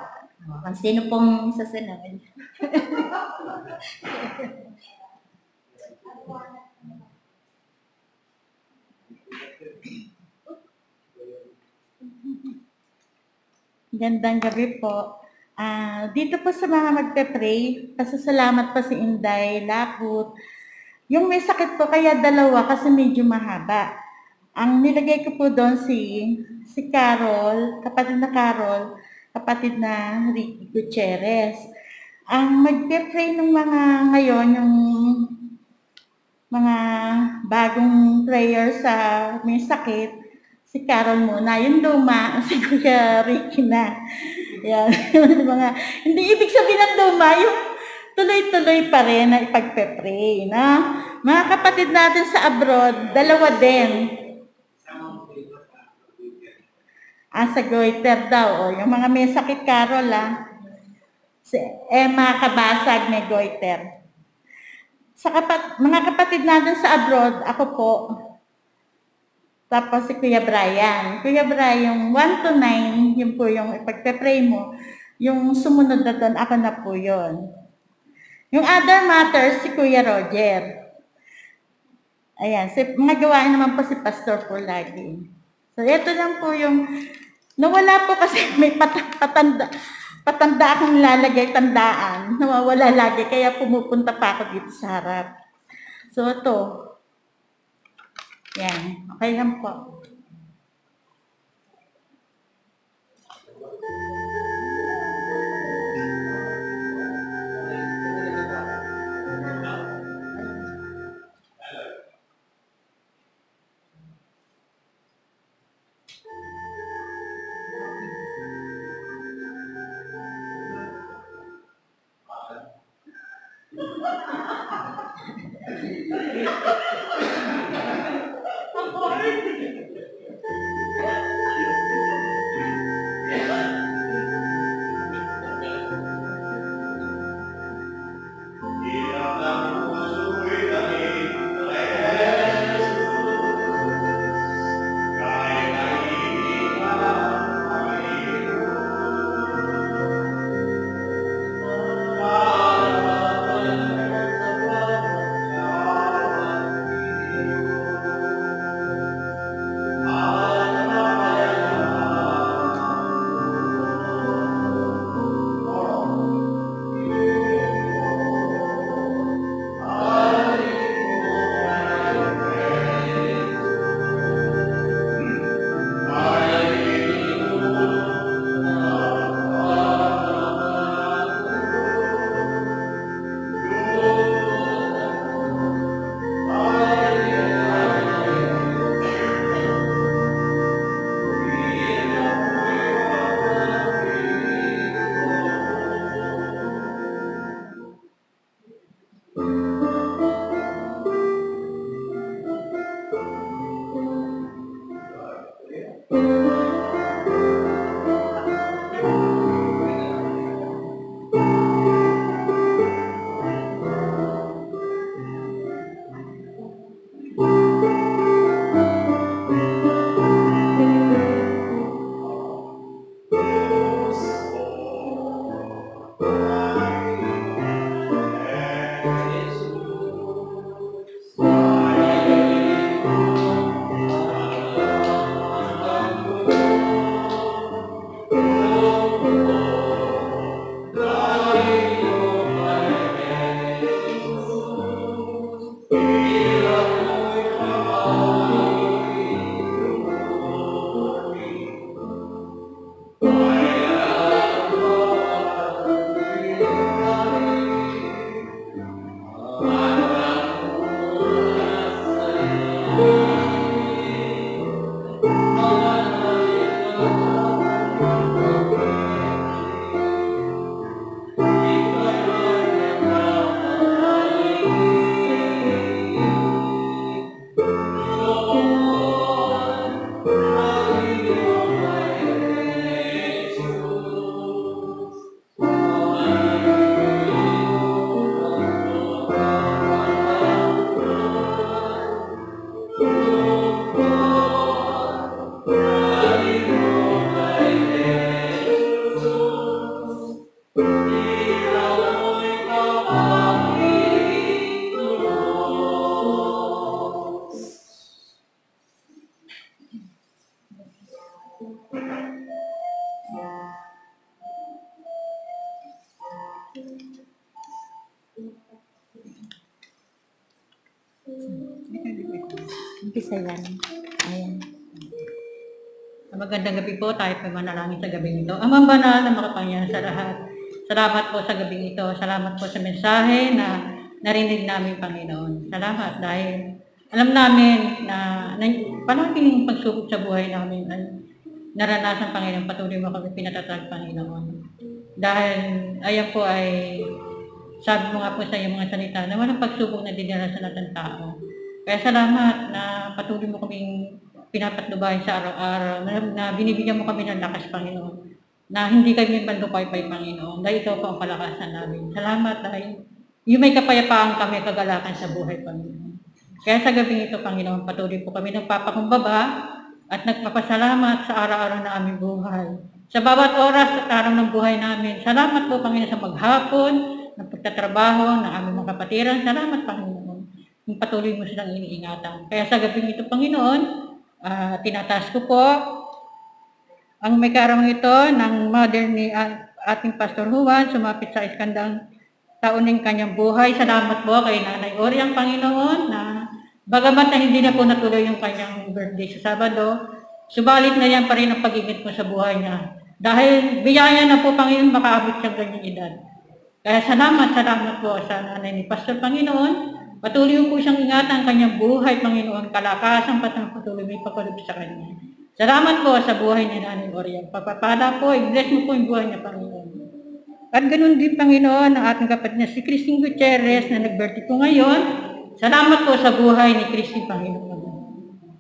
Kung sino pong susunod. Gandang gabi po. Dito po sa mga magpe-pray, pasasalamat po si Inday, Laput. Yung may sakit po, kaya dalawa kasi medyo mahaba. Ang nilagay ko po doon si Carol, kapatid na Ricky Gutierrez. Ang magpe-pray ng mga ngayon, yung mga bagong prayer sa may sakit, si Carol muna, yung luma, si Kuya Ricky na. Yan, hindi ibig sabihin ng luma, yung tuloy-tuloy pa rin na ipagpe-pray, na mga kapatid natin sa abroad, dalawa din. Sa goiter daw, yung mga may sakit, Carol, si Emma Kabasag may goiter. Sa mga kapatid natin sa abroad, ako po, tapos si Kuya Brian. Kuya Brian, yung 1 to 9, yun po yung ipagpe-pray mo. Yung sumunod na doon, ako na po yun. Yung other matters, si Kuya Roger. Ayan, mga gawain naman po si Pastor po lagi. So, ito lang po yung, nawala po kasi may patanda akong lalagay, tandaan. Nawawala lagi, kaya pumupunta pa ako dito sa harap. So, ito. Yan, okay lang po. isa yan. Ayan. Magandang gabi po, tayo po manalangin sa gabing ito. Amang banal na makapangyarihan sa lahat. Salamat po sa gabing ito. Salamat po sa mensahe na narinig namin, Panginoon. Salamat dahil alam namin na palaging pagsubok sa buhay namin ay naranasan, Panginoon. Patuloy mo kami pinatatag, Panginoon. Dahil ayan po ay sabi mo nga po sa iyong mga salita na walang pagsubok na dinarasan natin tao. Kaya salamat na patuloy mo kaming pinapatnubayan sa araw-araw, na binibigyan mo kami ng lakas, Panginoon, na hindi kami mandupay-pay, Panginoon, dahil ito po ang kalakasan namin. Salamat dahil yung may kapayapaan kami, kagalakan sa buhay, Panginoon. Kaya sa gabing ito, Panginoon, patuloy po kami nagpapakumbaba at nagpapasalamat sa araw-araw na aming buhay. Sa bawat oras at araw ng buhay namin, salamat po, Panginoon, sa maghapon, ng pagtatrabaho, ng aming mga kapatiran. Salamat, Panginoon. Yung patuloy mo silang iniingatan. Kaya sa gabing ito, Panginoon, tinataas ko po ang may karamang ito ng mother ni ating Pastor Juan, sumapit sa iskandang taon ng kanyang buhay. Salamat po kay Nanay Oriang, Panginoon, na bagamat na hindi na po natuloy yung kanyang birthday sa Sabado, subalit na yan pa rin ang pag-ingat mo sa buhay niya. Dahil biyaya na po, Panginoon, makaabot siyang ganyang edad. Kaya salamat po sa Nanay ni Pastor, Panginoon. Patuloy po siyang ingatan ang kanyang buhay, Panginoon, kalakasan patuloy may pagkaloob sa kanya. Salamat po sa buhay ni Nanay Oriang. Pagpapala po, i-bless mo po yung buhay niya, Panginoon. At ganun din, Panginoon, ang ating kapatid na si Christine Gutierrez na nag-birthday po ngayon. Salamat po sa buhay ni Christine, Panginoon.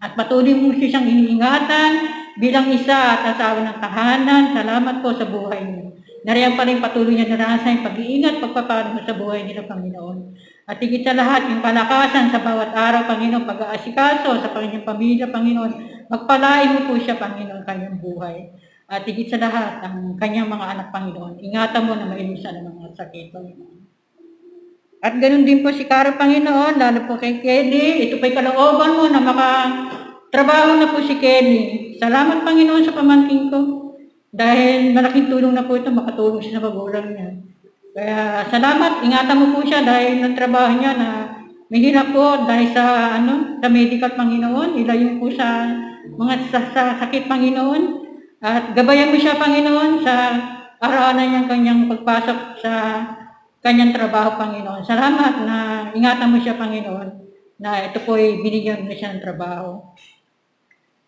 At patuloy mo siyang iniingatan bilang isa at asawa ng tahanan. Salamat po sa buhay niya. Nariyan pa rin patuloy niya naranasan yung pag-iingat, pagpapala mo sa buhay nila, Panginoon. At higit sa lahat, yung kalakasan sa bawat araw, Panginoon, pag-aasikaso sa kanyang pamilya, Panginoon, magpalain mo po siya, Panginoon, kanyang buhay. At higit sa lahat, ang kanyang mga anak, Panginoon, ingatan mo na mailusan ng mga sakit, Panginoon. At ganun din po si Caro, Panginoon, lalo po kay Kelly. Ito po'y kalooban mo na makatrabaho na po si Kelly. Salamat, Panginoon, sa pamangkin ko. Dahil malaking tulong na po ito, makatulong siya sa magulang niya. Kaya salamat, ingatan mo po siya dahil ng trabaho niya na mahirap po dahil sa medical, Panginoon, ilayo po sa mga sakit, Panginoon, at gabayan mo siya, Panginoon, sa araw-araw niyang kanyang pagpasok sa kanyang trabaho, Panginoon. Salamat na ingatan mo siya, Panginoon, na ito po ay binigyan mo siya ng trabaho.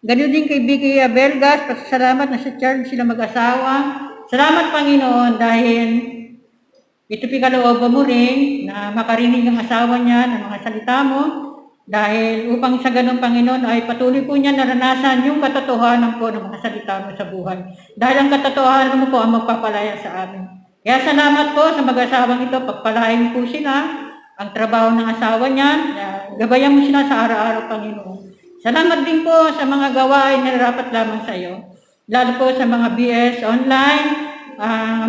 Ganun din kay Vicky Abelgas, pasalamat na sa Charles sila mag-asawa. Salamat, Panginoon, dahil ito pinalooban mo rin na makarinig ang asawa niya ng mga salita mo dahil upang sa ganun, Panginoon, ay patuloy po niya naranasan yung katotohanan po ng mga salita mo sa buhay. Dahil ang katotohanan mo po ang magpapalaya sa amin. Kaya salamat po sa mag-asawang ito, pagpalain po sila, ang trabaho ng asawa niya, gabayan mo sila sa araw-araw, Panginoon. Salamat din po sa mga gawain na narapat lamang sa iyo, lalo po sa mga BS online,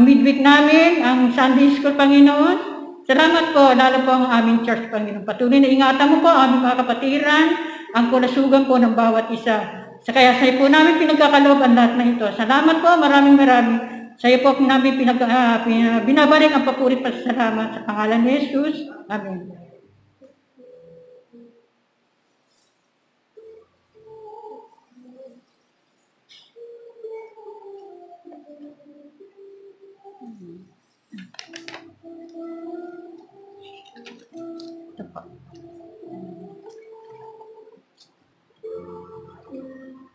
midweek namin, ang Sunday School, Panginoon. Salamat po, lalo po ang aming church, Panginoon. Patuloy na ingatan mo po ang aming mga kapatiran, ang kulasugan po ng bawat isa. Kaya sa iyo po namin pinagkakaloob ang lahat na ito. Salamat po, maraming. Sa iyo po namin binabalik ang papuri at salamat sa pangalan ni Jesus. Amen.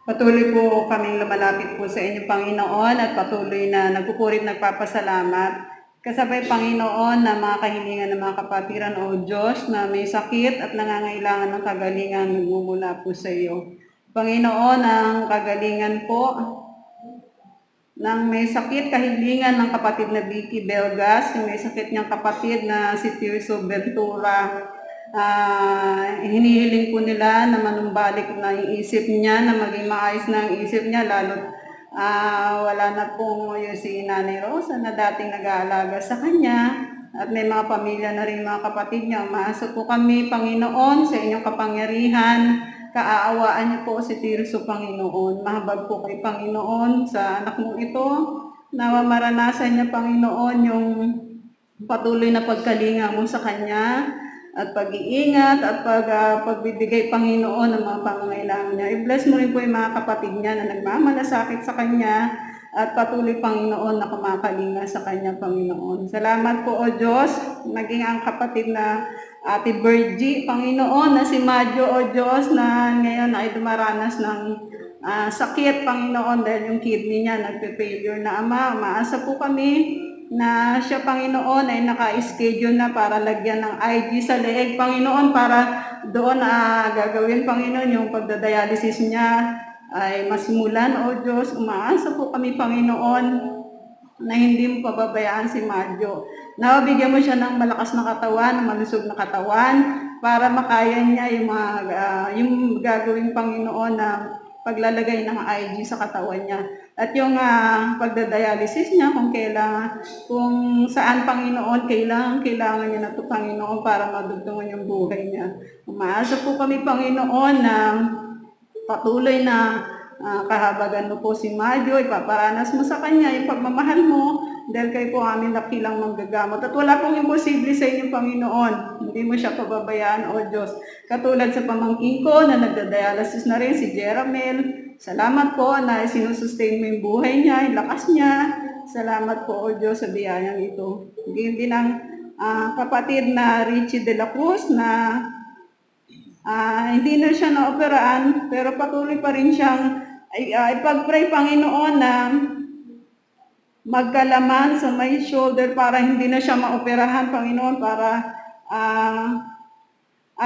Patuloy po kaming lumalapit po sa inyo, Panginoon, at patuloy na nagpupurit nagpapasalamat. Kasabay, Panginoon, na mga kahilingan ng mga kapatiran o Diyos na may sakit at nangangailangan ng kagalingan nagmumula po sa iyo. Panginoon, ang kagalingan po ng may sakit, kahilingan ng kapatid na Vicky Belgas, yung may sakit niyang kapatid na si Tirso Ventura, hinihiling po nila na manumbalik na yung isip niya, na maging maayos na ang isip niya, lalo't wala na pong yung si Nanay Rosa na dating nag-aalaga sa kanya, at may mga pamilya na rin mga kapatid niya. Umaasa po kami, Panginoon, sa inyong kapangyarihan. Kaaawaan niyo po si Tirso, Panginoon. Mahabag po kay Panginoon sa anak mo ito, na maranasan niya, Panginoon, yung patuloy na pagkalinga mo sa kanya. at pag-iingat at pagbibigay, Panginoon, ng mga pangangailangan niya. I-bless mo rin po yung mga kapatid niya na nagmamalasakit sa kanya at patuloy, Panginoon, na kumakalinga sa kanya, Panginoon. Salamat po, O Diyos, naging ang kapatid na Ate Virgie, Panginoon, na si Madjo, O Diyos, na ngayon ay dumaranas ng sakit, Panginoon, dahil yung kidney niya nagpe-failure na. Ama, umaasa po kami na siya, Panginoon, ay naka-schedule na para lagyan ng IG sa leeg, Panginoon, para doon gagawin, Panginoon, yung pagdadialysis niya ay masimulan, O Diyos. Umaasa po kami, Panginoon, na hindi mo pababayaan si Madjo. Nabigyan mo siya ng malakas na katawan, ng malusog na katawan, para makaya niya yung gagawin, Panginoon, na paglalagay ng IG sa katawan niya. At yung pagdadialysis niya, kung saan, Panginoon, kailangan niya na ito, Panginoon, para madugtungan yung buhay niya. Umaasa po kami, Panginoon, na patuloy na kahabagan mo po si Madjo, ipaparanas mo sa kanya yung pagmamahal mo, dahil kayo po aming dakilang manggagamot. At wala pong imposible sa inyo, Panginoon. Hindi mo siya pababayaan, O Diyos. Katulad sa pamangkin ko na nagdadialysis na rin, si Jeramel. Salamat po na sinusustain mo yung buhay niya, yung lakas niya. Salamat po, O Diyos, sa biyayang ito. Ganyan din ang kapatid na Richie de la Cruz na hindi na siya naoperaan, pero patuloy pa rin siyang ipag-pray, Panginoon, na magkalaman sa may shoulder para hindi na siya maoperahan, Panginoon, para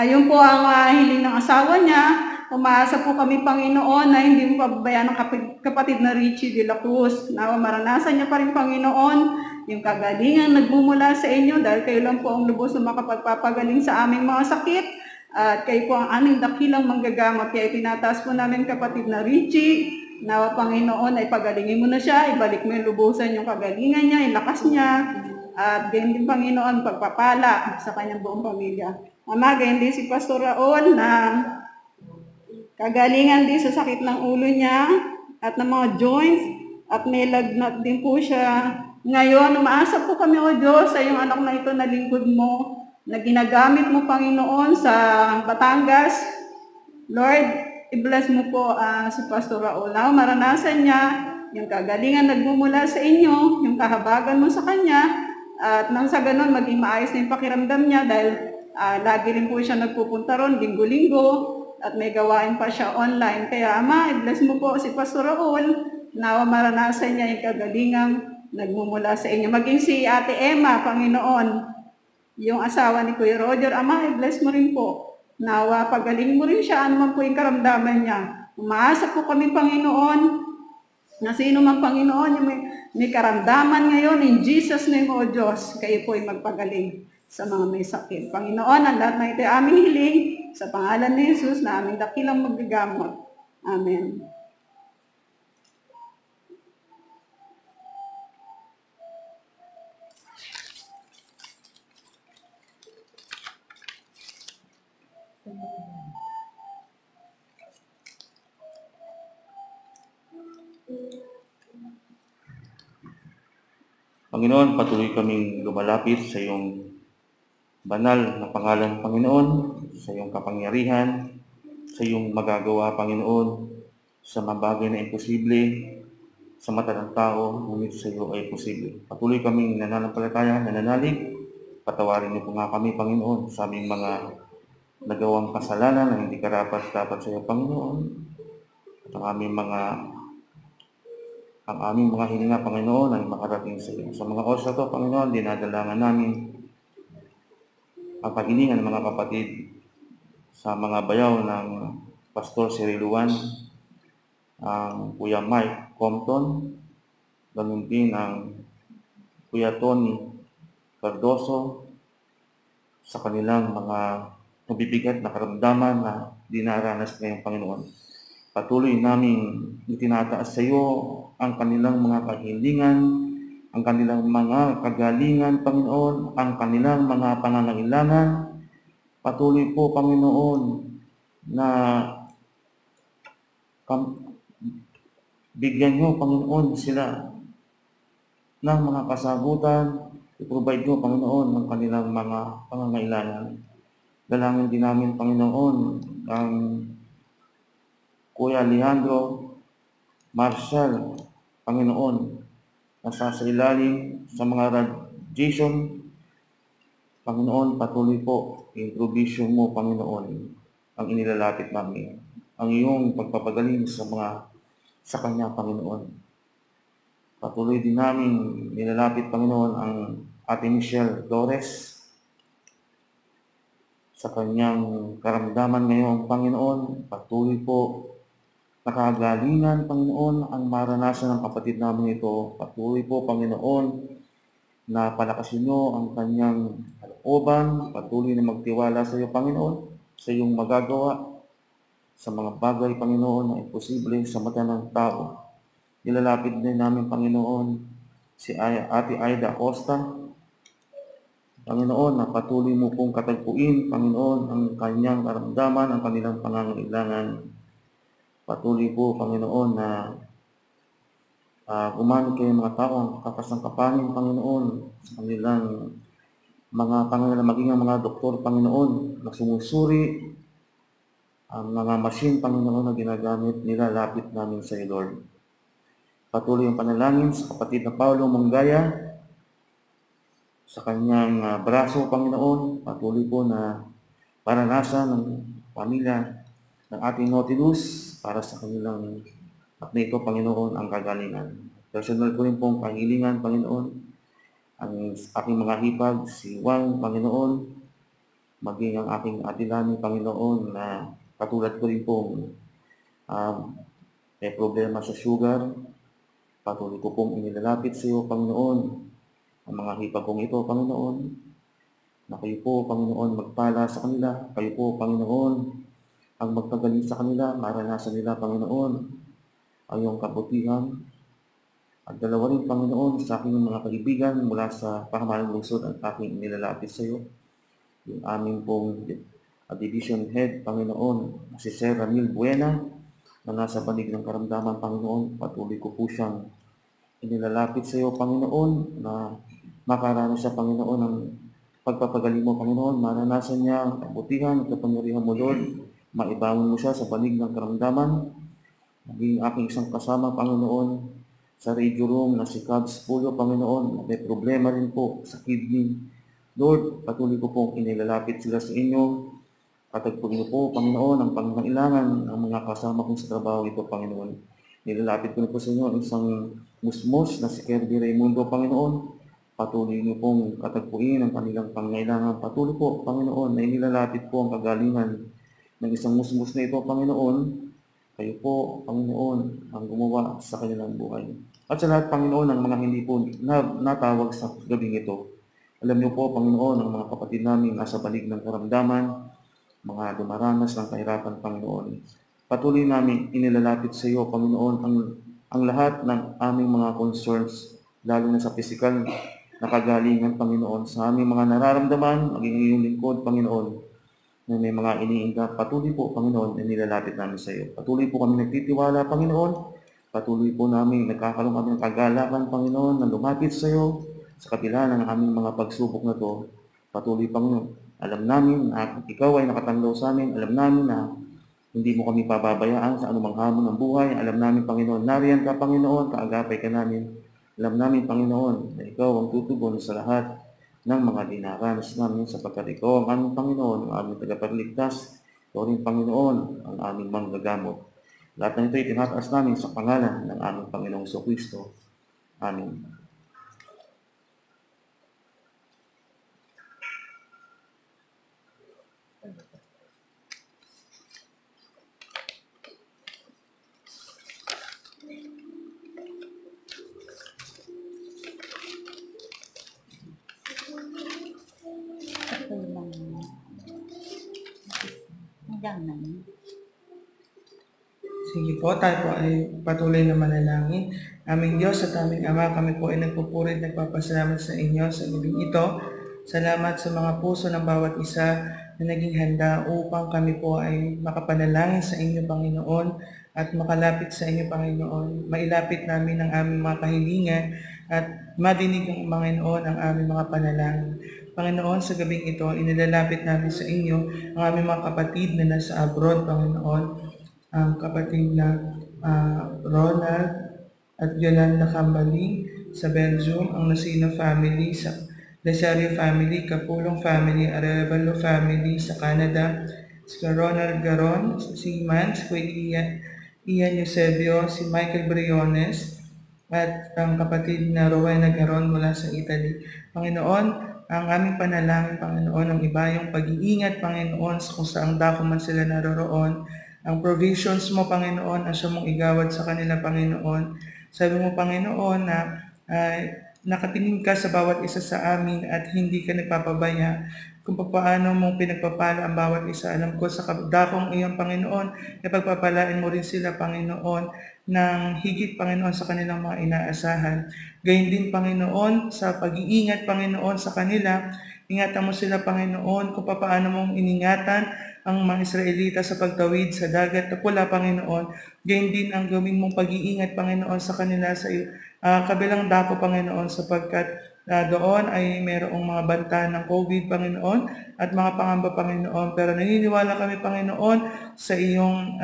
yun po ang hiling ng asawa niya. Umaasa po kami, Panginoon, na hindi mo pababayaan ng kapatid na Richie de la Cruz. Na maranasan niya pa rin, Panginoon, yung kagalingan nagmumula sa inyo, dahil kayo lang po ang lubos na makapagpapagaling sa aming mga sakit. At kayo po ang aming dakilang manggagamot. Kaya tinataas po namin kapatid na Richie, na Panginoon ay pagalingin mo na siya, ibalik mo yung lubusan yung kagalingan niya, yung lakas niya, at ganyan din, Panginoon, pagpapala sa kanyang buong pamilya. Ama, ganyan din si Pastor Raul na kagalingan din sa sakit ng ulo niya at ng mga joints, at may lagnat din po siya. Ngayon, umaasa po kami, O Diyos, sa iyong anak na ito na lingkod mo, na ginagamit mo, Panginoon, sa Batangas. Lord, i-bless mo po si Pastor Raul. Now, maranasan niya yung kagalingan nagmumula sa inyo, yung kahabagan mo sa kanya, at nang sa ganun, maging maayos na yung pakiramdam niya dahil lagi rin po siya nagpupunta ron, linggo-linggo, at may gawain pa siya online. Kaya, Ama, i-bless mo po si Pastor Raul, na maranasan niya yung kagalingang nagmumula sa inyo. Maging si Ate Emma, Panginoon, yung asawa ni Kuya Roger, Ama, i-bless mo rin po. Nawa, pagaling mo rin siya, ano man po yung karamdaman niya. Umaasa po kami, Panginoon, na sino man, Panginoon, yung may karamdaman ngayon, in Jesus' name, O Diyos, kayo po ay magpagaling sa mga may sakit. Panginoon, ang lahat na ito ay aming hiling, sa pangalan ni Jesus, na aming dakilang maggagamot. Amen. Panginoon, patuloy kaming lumalapit sa iyong banal na pangalan, Panginoon, sa iyong kapangyarihan, sa iyong magagawa, Panginoon, sa mga bagay na imposible, sa mata ng tao, ngunit sa iyo ay posible. Patuloy kaming nananampalataya, nananalig, patawarin niyo po nga kami, Panginoon, sa aming mga nagawang kasalanan na hindi karapat-dapat sa iyo, Panginoon, at ang aming mga hininga, Panginoon, ay makarating sa iyo. Sa mga oras na ito, Panginoon, dinadalangan namin ang paghilingan ng mga kapatid sa mga bayaw ng Pastor Siriluan, ang Kuya Mike Compton, ganun din ang Kuya Tony Cardoso, sa kanilang mga mabibigat na karamdaman na dinaranas ngayong Panginoon. Patuloy namin itinataas sa iyo ang kanilang mga kahilingan, ang kanilang mga kagalingan, Panginoon, ang kanilang mga pangangailangan. Patuloy po, Panginoon, na bigyan niyo, Panginoon, sila ng mga kasagutan, i-provide niyo, Panginoon, ng kanilang mga pangangailangan. Dalangin din namin, Panginoon, ang Kuya Alejandro Marshall, Panginoon, nasa sa ilalim sa mga radiation. Panginoon, patuloy po, yung provision mo, Panginoon, ang inilalapit namin. Ang iyong pagpapagaling sa kanya, Panginoon. Patuloy din namin nilalapit, Panginoon, ang Ate Michelle Flores sa kanyang karamdaman ngayon, Panginoon. Patuloy po nakagalingan, Panginoon, ang maranasan ng kapatid namin ito. Patuloy po, Panginoon, na palakasin niyo ang kanyang kalooban. Patuloy na magtiwala sa iyo, Panginoon, sa iyong magagawa sa mga bagay, Panginoon, na imposible sa mata ng tao. Nilalapit din namin, Panginoon, si Ate Aida Costa. Panginoon, na patuloy mo pong katagpuin, Panginoon, ang kanyang karamdaman, ang kanilang pangangailangan. Patuloy po, Panginoon, na gumamit kayo mga tao ang kakasangkapanin, Panginoon, sa kanilang mga pangangailangan, maging ang mga doktor, Panginoon, na sumusuri ang mga machine, Panginoon, na ginagamit nila. Lapit namin sa iyo, Lord. Patuloy ang panalangin sa kapatid na Paulo Mongaya, sa kanyang braso, Panginoon. Patuloy po na paranasan ng pamilya ng ating Nautilus para sa kanilang at na ito, Panginoon, ang kagalingan. Personal ko rin pong kahilingan, Panginoon, ang aking mga hipag, si Juan, Panginoon, maging ang aking atilani, Panginoon, na katulad ko rin pong may problema sa sugar. Patuloy ko pong inilalapit sa iyo, Panginoon, ang mga hipag kong ito, Panginoon, na kayo po, Panginoon, magpala sa kanila. Kayo po, Panginoon, ang magpagaling sa kanila, maranasan nila, Panginoon, ang iyong kabutihan. At dalawa rin, Panginoon, sa aking mga kaibigan mula sa pahamalang lungsod ang aking inilalapit sa iyo. Yung aming pong division head, Panginoon, si Sir Ramil Buena, na nasa banig ng karamdaman, Panginoon. Patuloy ko po siyang inilalapit sa iyo, Panginoon, na makaranas siya, Panginoon, ng pagpapagaling mo, Panginoon. Maranasan niya ang kabutihan at kapangyarihan mo, Lord. Maibangon mo siya sa banig ng karamdaman. Maging aking isang kasama, Panginoon, sa radio room na si Cubs Pulo, Panginoon, may problema rin po sa kidney. Lord, patuloy ko pong inilalapit sila sa inyo. Katagpun niyo po, Panginoon, ang pangangailangan ng mga kasama kong sa trabaho ito, Panginoon. Nilalapit ko na po sa inyo ang isang musmos na si Kirby Raimundo, Panginoon. Patuloy niyo pong katagpuin ang kanilang pangangailangan. Patuloy po, Panginoon, na inilalapit po ang kagalingan ng isang musmos na ito, Panginoon. Kayo po, Panginoon, ang gumawa sa kanilang buhay. At sa lahat, Panginoon, ng mga hindi po natawag sa gabing ito. Alam niyo po, Panginoon, ang mga kapatid namin nasa balig ng karamdaman, mga dumaranas ng kahirapan, Panginoon. Patuloy namin inilalapit sa iyo, Panginoon, ang lahat ng aming mga concerns, lalo na sa physical na kagalingan, Panginoon, sa aming mga nararamdaman, maging iyong lingkod, Panginoon, na may mga iniinda. Patuloy po, Panginoon, na nilalapit namin sa iyo. Patuloy po kami nagtitiwala, Panginoon. Patuloy po namin nagkakaroon kami ng kagalakan, Panginoon, na lumapit sa iyo sa kabila ng aming mga pagsubok na to. Patuloy, Panginoon. Alam namin na ikaw ay nakatanggaw sa amin. Alam namin na hindi mo kami pababayaan sa anumang hamon ng buhay. Alam namin, Panginoon, nariyan ka, Panginoon, kaagapay ka namin. Alam namin, Panginoon, na ikaw ang tutugon sa lahat ng mga dinaranas namin sapagkat ikaw ang aming Panginoon, ang aming tagapagligtas. Ikaw rin, Panginoon, ang aming manggagamot. Lahat ng ito itinataas namin sa pangalan ng aming Panginoong Jesucristo. Amen. Sige po, tayo po ay patuloy na manalangin. Aming Diyos at aming Ama, kami po ay nagpupuri at nagpapasalamat sa inyo sa gabing ito. Salamat sa mga puso ng bawat isa na naging handa upang kami po ay makapanalangin sa inyo, Panginoon, at makalapit sa inyo, Panginoon. Mailapit namin ang aming mga kahilingan at madinig ng Panginoon ang aming mga panalangin. Panginoon, sa gabing ito, inilalapit namin sa inyo ang aming mga kapatid na nasa abroad, Panginoon, ang kapatid na Ronald at Yolanda Cambaling sa Belgium, ang Nasino family sa Desario family, Kapulong family, Arevalo family sa Canada, si Ronald Garon, si Mans, Ian Eusebio, si Michael Briones, at ang kapatid na Rowena Garon mula sa Italy. Panginoon, ang aming panalangin, Panginoon, ang ibayong pag-iingat, Panginoon, kung saan dako man sila naroroon. Ang provisions mo, Panginoon, ang siya mong igawad sa kanila, Panginoon. Sabi mo, Panginoon, na nakatingin ka sa bawat isa sa amin at hindi ka nagpapabaya kung paano mong pinagpapala ang bawat isa. Alam ko sa dakong iyong Panginoon, ipagpapalain mo rin sila, Panginoon, ng higit, Panginoon, sa kanilang mga inaasahan. Gayun din, Panginoon, sa pag-iingat, Panginoon, sa kanila, ingatan mo sila, Panginoon, kung paano mong iningatan ang mga Israelita sa pagtawid sa dagat na pula, Panginoon. Gayun din ang gawin mong pag-iingat, Panginoon, sa kanila sa kabilang dako, Panginoon, sapagkat doon ay mayroong mga banta ng COVID, Panginoon, at mga pangamba, Panginoon. Pero naniniwala kami, Panginoon, sa iyong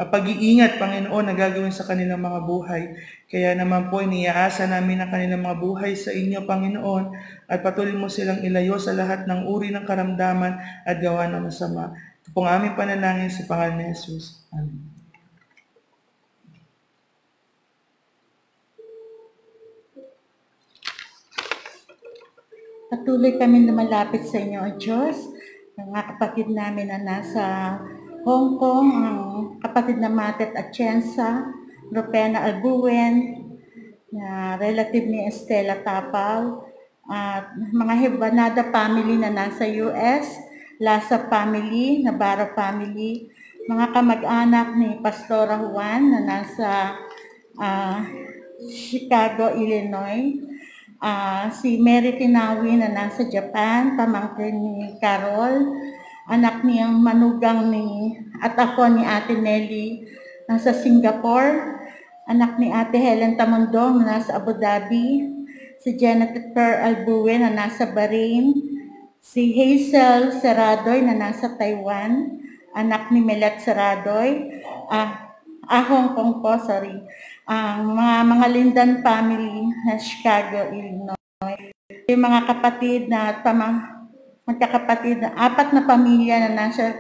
pag-iingat, Panginoon, na gagawin sa kanilang mga buhay. Kaya naman po, iniaasa namin ang kanilang mga buhay sa inyo, Panginoon, at patuloy mo silang ilayo sa lahat ng uri ng karamdaman at gawa ng masama. Ito pong aming panalangin sa pangalan ni Jesus. Amen. Patuloy kami lumalapit sa inyo, O Diyos. Ang mga kapatid namin na nasa Hong Kong, ang kapatid na Matet Atienza, Rupena Albuen, na relative ni Estela Tapal, at mga Hebanada family na nasa US, Lasa family, Navarro family, mga kamag-anak ni Pastora Juan na nasa Chicago, Illinois, si Mary Tinawi na nasa Japan, pamangkin ni Carol, anak niyang manugang at ako ni Ate Nelly nasa Singapore, anak ni Ate Helen Tamundong na nasa Abu Dhabi, si Jennifer Albuen na nasa Bahrain, si Hazel Seradoy na nasa Taiwan, anak ni Melet Seradoy, Hong Kong po, sorry. Ang mga Lindan family na Chicago, Illinois. Yung mga kapatid na magkakapatid na 4 na pamilya na nasa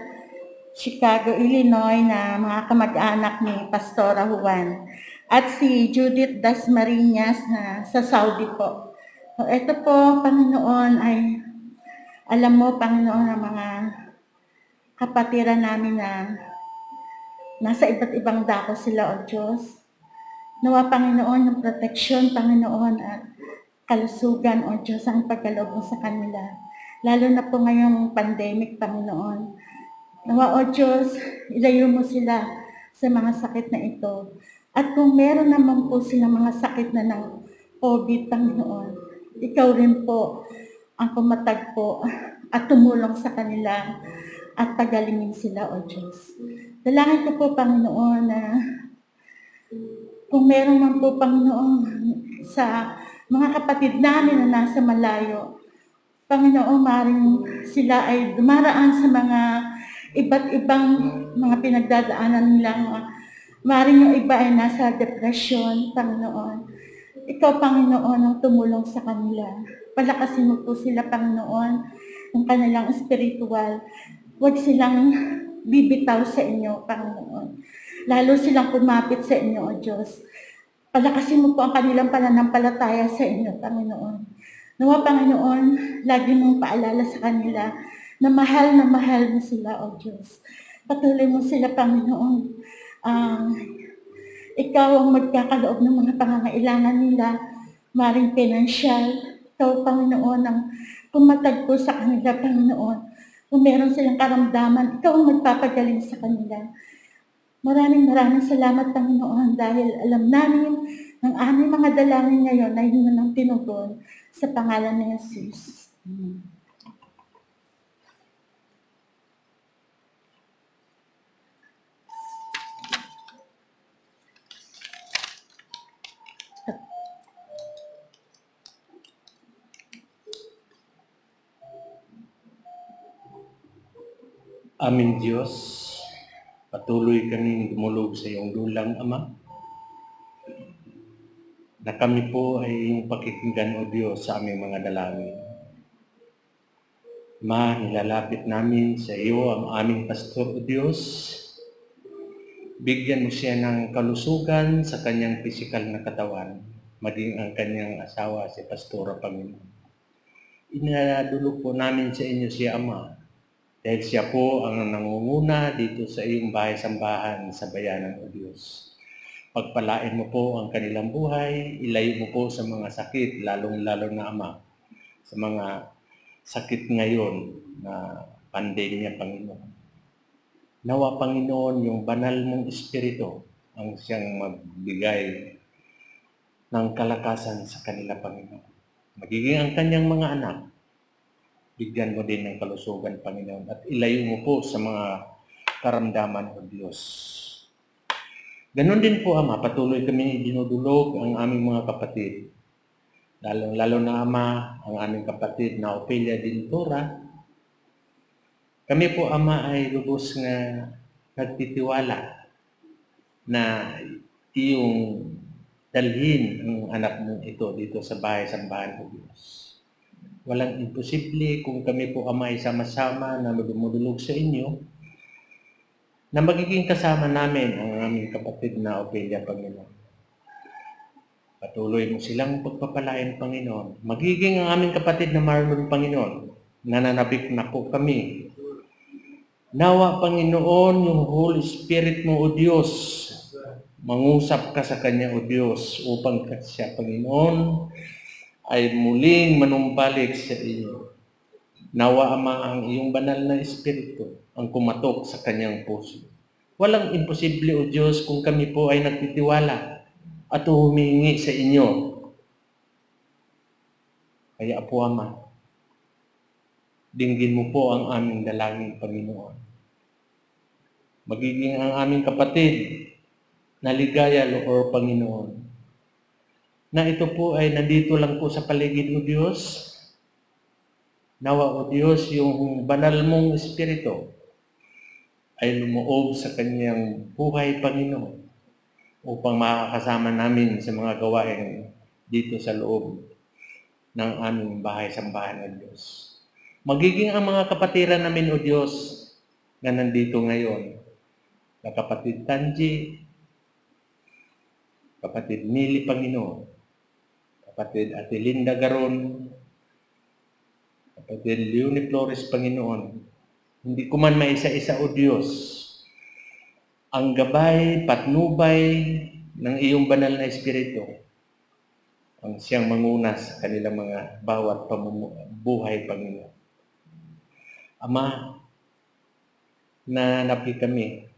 Chicago, Illinois na mga kamag-anak ni Pastora Juan. At si Judith Dasmariñas na sa Saudi po. So, ito po, Panginoon, ay alam mo, Panginoon, ang mga kapatiran namin na nasa iba't ibang dako sila, O Diyos. Nawa, Panginoon, yung proteksyon, Panginoon, at kalusugan, O Diyos, ang pagkaloob mo sa kanila. Lalo na po ngayong pandemic, Panginoon. Nawa, O Diyos, ilayo mo sila sa mga sakit na ito. At kung meron naman po silang mga sakit na ng COVID, Panginoon, ikaw rin po ang pumatagpo at tumulong sa kanila at pagalingin sila, O Diyos. Dalangin ko po, Panginoon, na kung meron man po, Panginoon, sa mga kapatid namin na nasa malayo, Panginoon, maaaring sila ay dumaraan sa mga iba't ibang mga pinagdadaanan nila. Maaaring yung iba ay nasa depression, Panginoon. Ikaw, Panginoon, ang tumulong sa kanila. Palakasin mo po sila, Panginoon, ng kanilang spiritual. Huwag silang bibitaw sa inyo, Panginoon. Lalo silang kumapit sa inyo, O Diyos. Palakasin mo po ang kanilang pananampalataya sa inyo, Panginoon. Nawa, Panginoon, lagi mong paalala sa kanila na mahal mo sila, O Diyos. Patuloy mo sila, Panginoon. Ikaw ang magkakaloob ng mga pangangailangan nila, maring pinansyal. Ikaw, Panginoon, ang pumatag po sa kanila, Panginoon. Kung meron silang karamdaman, ikaw ang magpapagaling sa kanila. Maraming salamat, Panginoon, dahil alam namin ang aming mga dalangin ngayon ay hindi nang tinugon sa pangalan ni Jesus. Amen. Aming Diyos, patuloy kaming dumulog sa iyong dulang, Ama, na kami po ay iyong pakikinggan, O Diyos, sa aming mga dalangin. Ma, nilalapit namin sa iyo ang aming pastor, O Diyos. Bigyan mo siya ng kalusugan sa kanyang pisikal na katawan, maging ang kanyang asawa, si Pastora, Panginoon. Inadulog po namin sa inyo si Ama, dahil siya po ang nangunguna dito sa iyong bahay-sambahan sa bayanan, O Diyos. Pagpalain mo po ang kanilang buhay, ilayo mo po sa mga sakit, lalong-lalo na Ama, sa mga sakit ngayon na pandemya, Panginoon. Nawa, Panginoon, yung banal mong Espiritu ang siyang magbigay ng kalakasan sa kanila, Panginoon. Magiging ang kanyang mga anak, bigyan mo din ng kalusugan, Panginoon, at ilayo mo po sa mga karamdaman, O Diyos. Ganon din po, Ama, patuloy kami dinudulog ang aming mga kapatid. Lalo na, Ama, ang aming kapatid na Opelia Dintura. Kami po, Ama, ay lubos na nagtitiwala na iyong dalhin ang anak mo ito dito sa bahay-sambahan, O Diyos. Walang imposible kung kami po, Ama, ay sama-sama na dumudulog sa inyo, na magiging kasama namin ang aming kapatid na Opelia, Panginoon. Patuloy mo silang pagpapalain, Panginoon. Magiging ang aming kapatid na Marlon, Panginoon. Nananabik na po kami. Nawa, Panginoon, yung Holy Spirit mo, O Diyos, mangusap ka sa Kanya, O Diyos, upang siya, Panginoon, ay muling manumbalik sa iyo. Nawa, Ama, ang iyong banal na Espiritu ang kumatok sa Kanyang puso. Walang imposible, O Diyos, kung kami po ay nagtitiwala at humingi sa inyo. Kaya po, Ama, dinggin mo po ang aming dalangin, Panginoon. Magiging ang aming kapatid na ligaya, Lord, Panginoon, na ito po ay nandito lang po sa paligid, O Diyos. Nawa, O Diyos, yung banal mong Espiritu ay lumuob sa kanyang buhay, Panginoon, upang makakasama namin sa mga gawain dito sa loob ng aming bahay-sambahan, O Diyos. Magiging ang mga kapatiran namin, O Diyos, na nandito ngayon, na kapatid Tanji, kapatid Mili, Panginoon, kapatid Ate Linda Garon, kapatid Leonie Flores, Panginoon. Hindi ko man maisa-isa, O Diyos, ang gabay, patnubay ng iyong banal na Espiritu ang siyang manguna sa kanilang mga bawat buhay, Panginoon. Ama, nanapi kami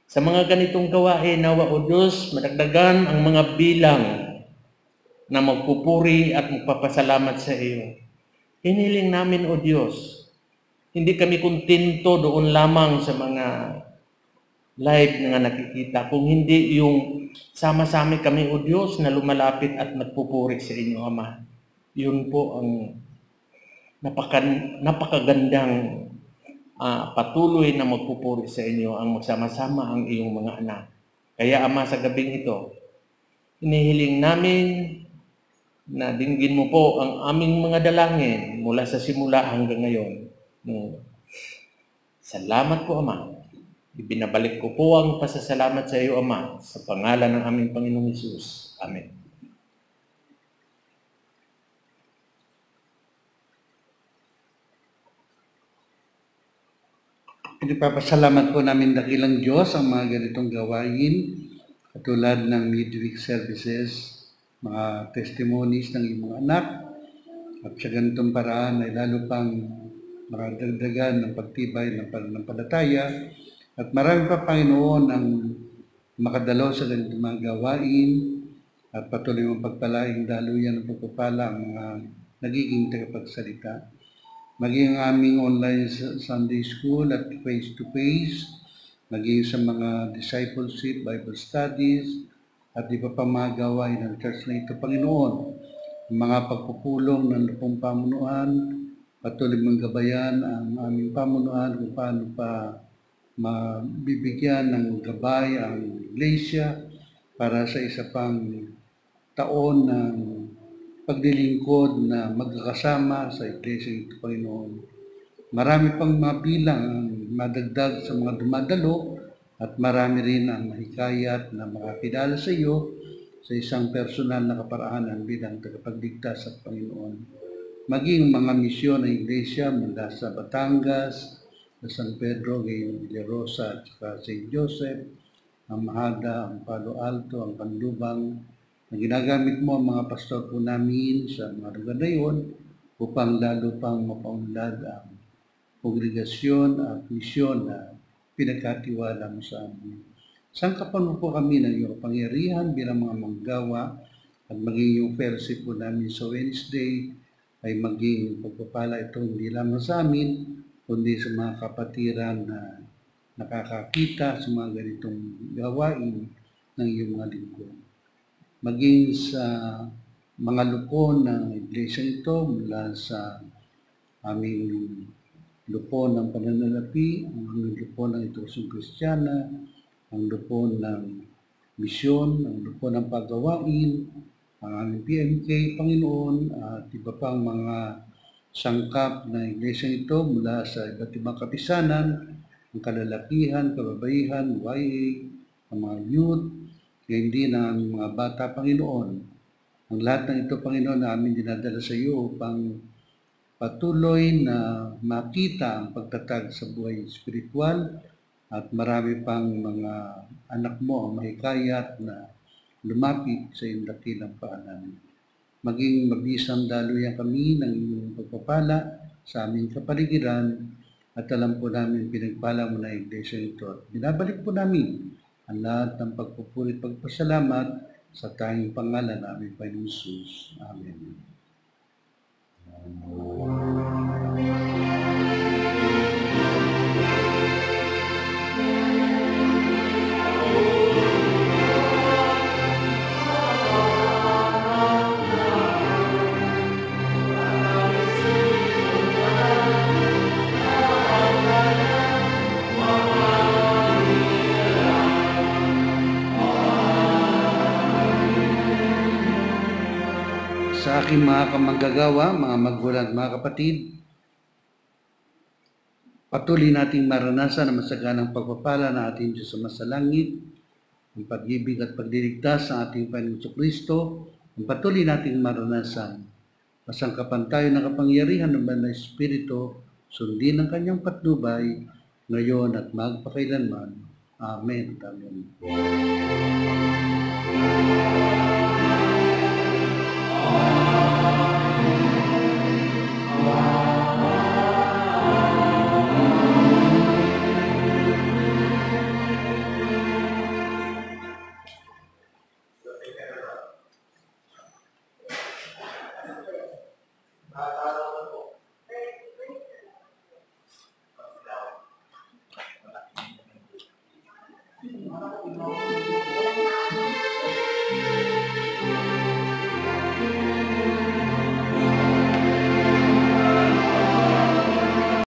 sa mga ganitong gawain. Nawa, O Diyos, madagdagan ang mga bilang na magpupuri at magpapasalamat sa iyo. Hiniling namin, O Diyos, hindi kami kontento doon lamang sa mga live na nakikita, kung hindi yung sama-sama kami, O Diyos, na lumalapit at nagpupuri sa inyo, Ama. Yun po ang napakagandang patuloy na magpupuri sa inyo, ang magsama-sama ang iyong mga anak. Kaya, Ama, sa gabing ito, inihiling namin na dinggin mo po ang aming mga dalangin mula sa simula hanggang ngayon. Salamat po, Ama. Ibinabalik ko po ang pasasalamat sa iyo, Ama, sa pangalan ng aming Panginoong Hesus. Amen. Pinagpapasalamat po namin dakilang Diyos ang mga ganitong gawain, katulad ng midweek services, mga testimonies ng iyong mga anak, at sa ganitong paraan ay lalo pang maradagdagan ng pagtibay ng pananampalataya, at marami pa, Panginoon, ang makadalaw sa ganitong mga gawain, at patuloy mong pagpalaing daluyan ng pagpapala ang mga nagiging tagapagsalita. Maging ang aming online Sunday School at face-to-face, maging sa mga discipleship, Bible studies, at iba pa mga gawain ng church na ito, Panginoon. Mga pagpupulong ng lupong pamunuan, patuloy mong gabayan ang aming pamunuan kung paano pa mabibigyan ng gabay ang iglesia para sa isa pang taon ng paglilingkod na magkakasama sa iglesia ito, Panginoon. Marami pang mabilang ang madagdag sa mga dumadalo at marami rin ang mahikayat na makakilala sa iyo sa isang personal na kaparaanan bilang tagapagligtas at Panginoon. Maging mga misyon ng iglesia mula sa Batangas, sa San Pedro, Gayon, Villarosa at saka St. Joseph, ang Mahada, ang Palo Alto, ang Kanlubang, na ginagamit mo ang mga pastor po namin sa mga lugar na yun upang lalo pang mapaunlad ang kongregasyon at misyon na pinagkatiwala mo sa amin. Sangkapan mo po kami ng iyong kapangyarihan bilang mga manggawa at maging yung fellowship po namin sa Wednesday ay maging pagpapala ito hindi lamang sa amin, kundi sa mga kapatiran na nakakakita sa mga ganitong gawain ng iyong mga lingkod. Maging sa mga lupon ng iglesia ito mula sa aming lupon ng pananalapi, ang aming lupon ng Instruksyon Kristiyana, ang lupon ng misyon, ang lupon ng paggawain, ang aming PMK, Panginoon, at iba pang mga sangkap na iglesia ito mula sa iba't ibang kapisanan, ang kalalakihan, kababaihan, YA, ang mga youth, ngayon din ang mga bata, Panginoon. Ang lahat ng ito, Panginoon, na aming dinadala sa iyo upang patuloy na makita ang pagtatag sa buhay spiritual at marami pang mga anak mo ang mahikayat na lumapit sa iyong dakilang paanan. Maging mabisang daluyan kami ng iyong pagpapala sa aming kapaligiran at alam po namin pinagpala mo na iglesia ito. At binabalik po namin ang lahat ng pagpupuri at pagpasalamat sa tanging pangalan namin, Panginoon Jesus. Amen. Sa aking mga kamanggagawa, mga magulang at mga kapatid, patuloy nating maranasan ang masaganang pagpapala ng ating Diyos sa masalangit, ang pag-ibig at pagliligtas ng ating Panginoon Kristo, ang patuloy nating maranasan. Masangkapan tayo ng kapangyarihan ng Banal na Espiritu, sundin ang kanyang patnubay, ngayon at magpakailanman. Amen. Amen.